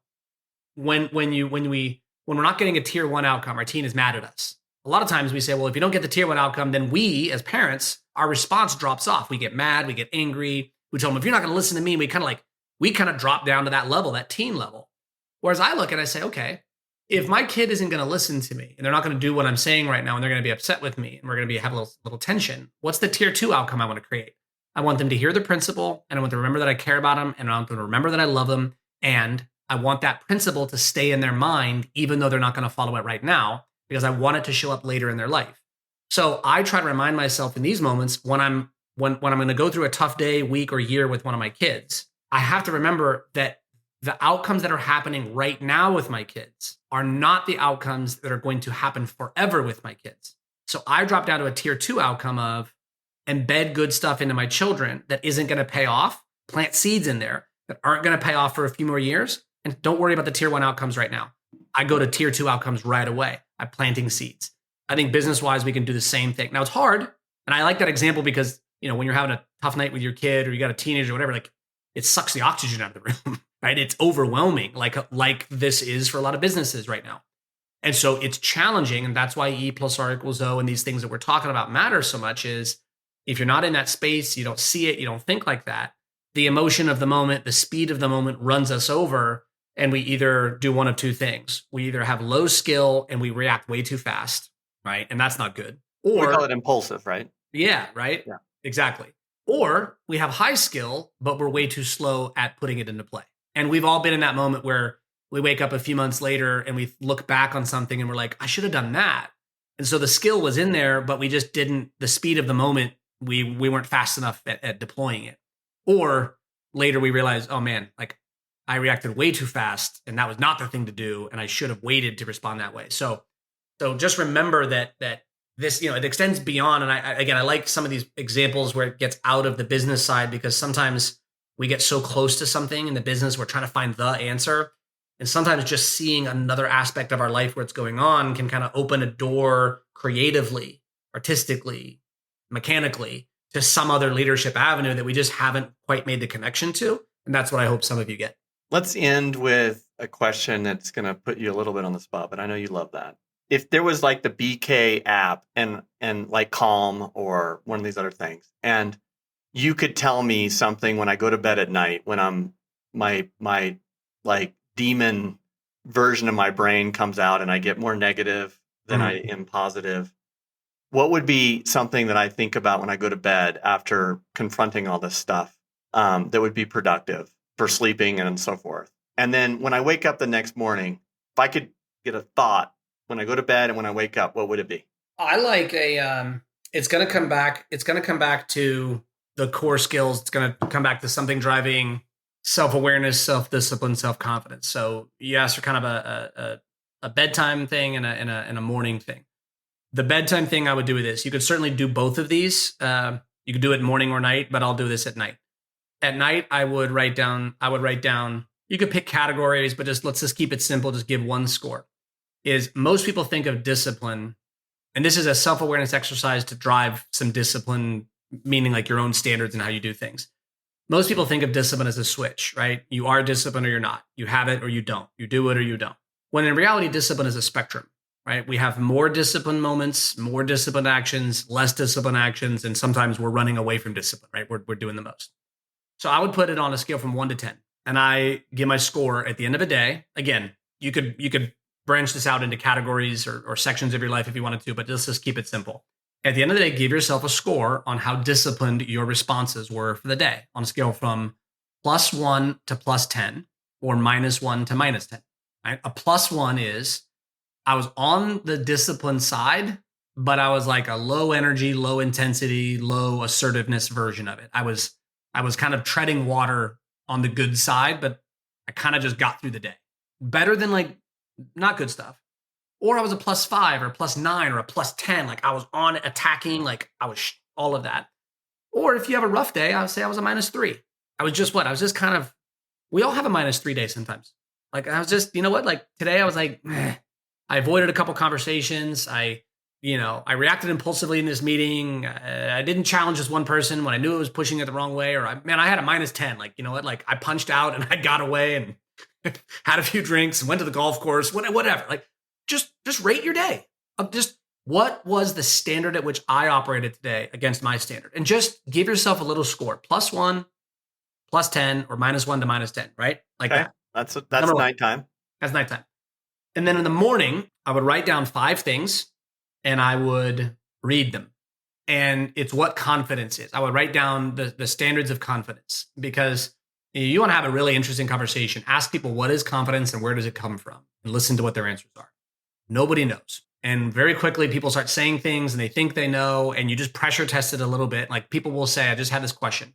[SPEAKER 2] when we're not getting a tier 1 outcome, our teen is mad at us. a lot of times we say, well, if you don't get the tier 1 outcome, then we as parents, our response drops off. We get mad, we get angry. We tell them, if you're not going to listen to me, we kind of drop down to that level, that teen level. Whereas I look and I say, okay, if my kid isn't going to listen to me and they're not going to do what I'm saying right now, and they're going to be upset with me, and we're going to have a little tension, what's the tier 2 outcome I want to create? I want them to hear the principle, and I want them to remember that I care about them, and I want them to remember that I love them, and I want that principle to stay in their mind, even though they're not going to follow it right now, because I want it to show up later in their life. So I try to remind myself in these moments when I'm going to go through a tough day, week, or year with one of my kids, I have to remember that the outcomes that are happening right now with my kids are not the outcomes that are going to happen forever with my kids. So I drop down to a tier 2 outcome of embed good stuff into my children that isn't going to pay off, plant seeds in there that aren't going to pay off for a few more years. And don't worry about the tier 1 outcomes right now. I go to tier 2 outcomes right away. I'm planting seeds. I think business-wise, we can do the same thing. Now it's hard. And I like that example because, when you're having a tough night with your kid or you got a teenager or whatever, like it sucks the oxygen out of the room, right? It's overwhelming, like this is for a lot of businesses right now. And so it's challenging. And that's why E plus R equals O and these things that we're talking about matter so much is if you're not in that space, you don't see it, you don't think like that, the emotion of the moment, the speed of the moment runs us over. And we either do one of two things. We either have low skill and we react way too fast, right? And that's not good. Or
[SPEAKER 1] we call it impulsive, right?
[SPEAKER 2] Yeah, right?
[SPEAKER 1] Yeah.
[SPEAKER 2] Exactly. Or we have high skill, but we're way too slow at putting it into play. And we've all been in that moment where we wake up a few months later and we look back on something and we're like, I should have done that. And so the skill was in there, but we just didn't, the speed of the moment, we weren't fast enough at deploying it. Or later we realized, oh man, like I reacted way too fast and that was not the thing to do. And I should have waited to respond that way. So just remember that this, it extends beyond. And I like some of these examples where it gets out of the business side because sometimes we get so close to something in the business, we're trying to find the answer. And sometimes just seeing another aspect of our life where it's going on can kind of open a door creatively, artistically, mechanically to some other leadership avenue that we just haven't quite made the connection to. And that's what I hope some of you get.
[SPEAKER 1] Let's end with a question that's going to put you a little bit on the spot, but I know you love that. If there was like the BK app and like Calm or one of these other things, and you could tell me something when I go to bed at night, when I'm my like demon version of my brain comes out and I get more negative than I am positive, what would be something that I think about when I go to bed after confronting all this stuff that would be productive for sleeping and so forth? And then when I wake up the next morning, if I could get a thought when I go to bed and when I wake up, what would it be?
[SPEAKER 2] I like it's going to come back to the core skills. It's going to come back to something driving self-awareness, self-discipline, self-confidence. So you asked for kind of a bedtime thing and a morning thing. The bedtime thing I would do with this. You could certainly do both of these. You could do it morning or night, but I'll do this at night. At night, I would write down, you could pick categories, but let's just keep it simple. Just give one score. Is most people think of discipline, and this is a self-awareness exercise to drive some discipline, meaning like your own standards and how you do things. Most people think of discipline as a switch, right? You are disciplined or you're not. You have it or you don't. You do it or you don't. When in reality, discipline is a spectrum, right? We have more disciplined moments, more disciplined actions, less disciplined actions, and sometimes we're running away from discipline, right? We're doing the most. So I would put it on a scale from 1 to 10, and I give my score at the end of a day. Again, you could branch this out into categories or sections of your life if you wanted to, but let's just keep it simple. At the end of the day, give yourself a score on how disciplined your responses were for the day on a scale from +1 to +10 or -1 to -10. Right? A +1 is I was on the discipline side, but I was like a low energy, low intensity, low assertiveness version of it. I was kind of treading water on the good side, but I kind of just got through the day. Better than like not good stuff. Or I was a +5 or a +9 or a +10. Like I was on attacking, like I was all of that. Or if you have a rough day, I would say I was a -3. I was just kind of, we all have a -3 day sometimes. Like I was just, like today I was like, I avoided a couple conversations. I reacted impulsively in this meeting. I didn't challenge this one person when I knew it was pushing it the wrong way. Or I had a -10. Like, like I punched out and I got away and had a few drinks and went to the golf course, whatever. Like just rate your day. Just What was the standard at which I operated today against my standard? And just give yourself a little score, +1, +10, or -1 to -10, right? Like
[SPEAKER 1] Okay.
[SPEAKER 2] that.
[SPEAKER 1] That's
[SPEAKER 2] Number one,
[SPEAKER 1] nighttime.
[SPEAKER 2] that's nighttime. And then in the morning, I would write down 5 things and I would read them. And it's what confidence is. I would write down the standards of confidence, because you want to have a really interesting conversation. Ask people, what is confidence and where does it come from? And listen to what their answers are. Nobody knows. And very quickly, people start saying things and they think they know, and you just pressure test it a little bit. Like people will say, I just had this question,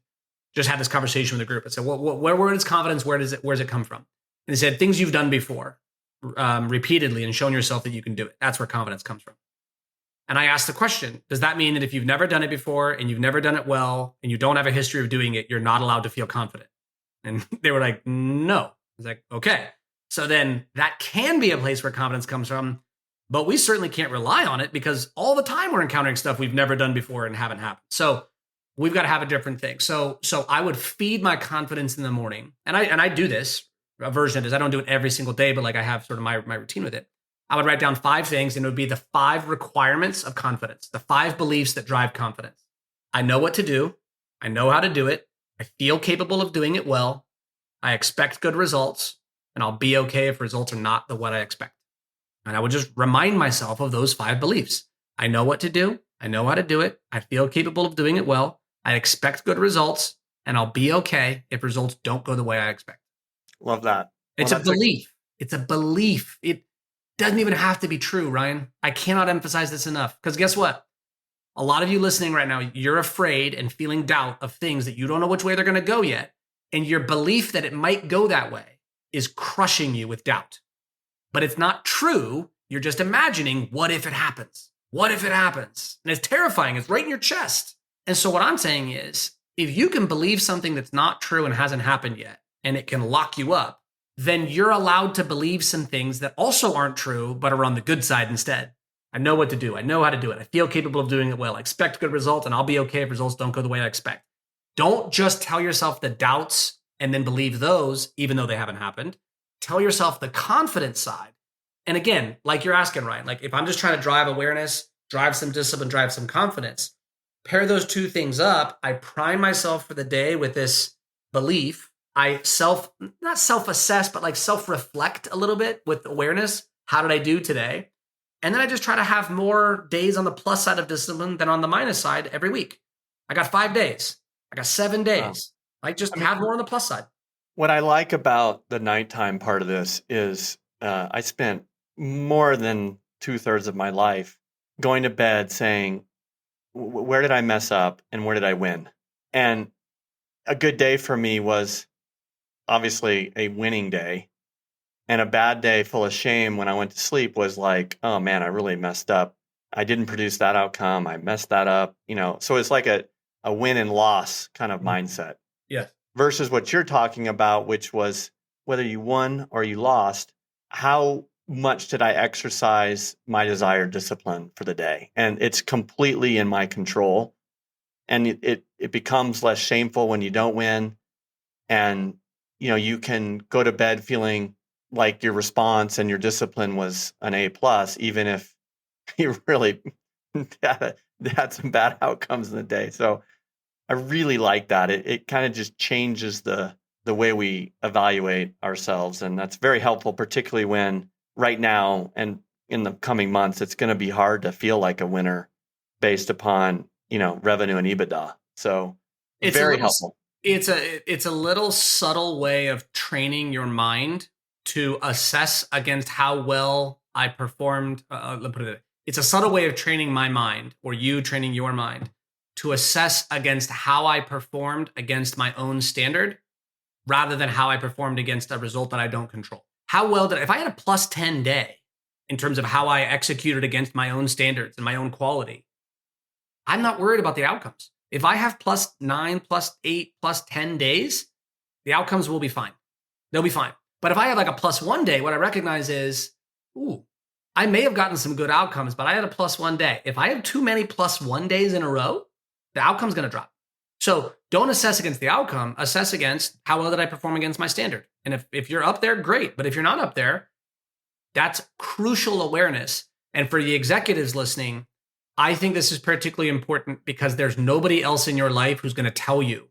[SPEAKER 2] just had this conversation with a group. I said, where is confidence? Where does it come from? And they said, things you've done before repeatedly and shown yourself that you can do it. That's where confidence comes from. And I asked the question, does that mean that if you've never done it before and you've never done it well and you don't have a history of doing it, you're not allowed to feel confident? And they were like, no. I was like, okay. So then that can be a place where confidence comes from, but we certainly can't rely on it, because all the time we're encountering stuff we've never done before and haven't happened. So we've got to have a different thing. So I would feed my confidence in the morning. And I do this, a version of this. I don't do it every single day, but like I have sort of my routine with it. I would write down 5 things, and it would be the 5 requirements of confidence, the 5 beliefs that drive confidence. I know what to do. I know how to do it. I feel capable of doing it well. I expect good results, and I'll be okay if results are not what I expect. And I would just remind myself of those 5 beliefs. I know what to do. I know how to do it. I feel capable of doing it well. I expect good results, and I'll be okay if results don't go the way I expect.
[SPEAKER 1] Love that.
[SPEAKER 2] It's a belief. It's a belief. It doesn't even have to be true, Ryan. I cannot emphasize this enough, because guess what? A lot of you listening right now, you're afraid and feeling doubt of things that you don't know which way they're going to go yet. And your belief that it might go that way is crushing you with doubt. But it's not true. You're just imagining, what if it happens? What if it happens? And it's terrifying. It's right in your chest. And so what I'm saying is, if you can believe something that's not true and hasn't happened yet, and it can lock you up, then you're allowed to believe some things that also aren't true, but are on the good side instead. I know what to do. I know how to do it. I feel capable of doing it well. I expect good results, and I'll be okay if results don't go the way I expect. Don't just tell yourself the doubts and then believe those, even though they haven't happened. Tell yourself the confident side. And again, like you're asking, Ryan, like if I'm just trying to drive awareness, drive some discipline, drive some confidence, pair those 2 things up. I prime myself for the day with this belief. I not self-assess, but like self-reflect a little bit with awareness. How did I do today? And then I just try to have more days on the plus side of discipline than on the minus side every week. I got 5 days. I got 7 days. Like just have more on the plus side.
[SPEAKER 1] What I like about the nighttime part of this is I spent more than 2/3 of my life going to bed saying, where did I mess up and where did I win? And a good day for me was obviously a winning day, and a bad day full of shame when I went to sleep was like, oh man, I really messed up. I didn't produce that outcome. I messed that up, so it's like a win and loss kind of mindset.
[SPEAKER 2] Yeah.
[SPEAKER 1] Versus what you're talking about, which was whether you won or you lost, how much did I exercise my desired discipline for the day? And it's completely in my control. And it becomes less shameful when you don't win. And, you can go to bed feeling like your response and your discipline was an A+, even if you really had some bad outcomes in the day. So I really like that. It kind of just changes the way we evaluate ourselves. And that's very helpful, particularly when right now and in the coming months, it's going to be hard to feel like a winner based upon, revenue and EBITDA. So it's very helpful.
[SPEAKER 2] It's a little subtle way of training your mind to assess against how well I performed. Let me put it. It's a subtle way of training my mind, or you training your mind, to assess against how I performed against my own standard, rather than how I performed against a result that I don't control. How well if I had a +10 day in terms of how I executed against my own standards and my own quality, I'm not worried about the outcomes. If I have +9, +8, +10 days, the outcomes will be fine. They'll be fine. But if I have like a +1 day, what I recognize is, I may have gotten some good outcomes, but I had a +1 day. If I have too many +1 days in a row, the outcome's going to drop. So don't assess against the outcome. Assess against how well did I perform against my standard. And if you're up there, great. But if you're not up there, that's crucial awareness And for the executives listening, I think this is particularly important because there's nobody else in your life who's going to tell you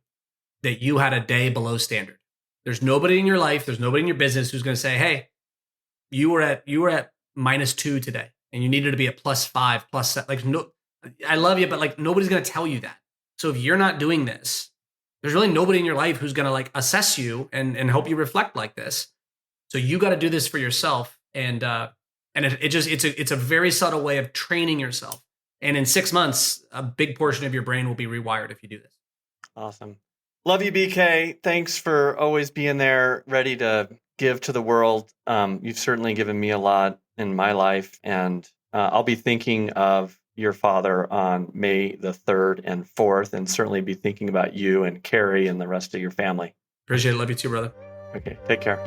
[SPEAKER 2] that you had a day below standard. There's nobody in your life, there's nobody in your business who's going to say, hey, you were at -2 today and you needed to be at +5, +7. Like, no, I love you, but like nobody's going to tell you that. So if you're not doing this, there's really nobody in your life who's going to like assess you and help you reflect like this. So you got to do this for yourself. And it's a very subtle way of training yourself. And in 6 months, a big portion of your brain will be rewired if you do this.
[SPEAKER 1] Awesome. Love you, BK. Thanks for always being there, ready to give to the world. You've certainly given me a lot in my life, and I'll be thinking of your father on May the 3rd and 4th, and certainly be thinking about you and Carrie and the rest of your family.
[SPEAKER 2] Appreciate it. Love you too, brother.
[SPEAKER 1] Okay, take care.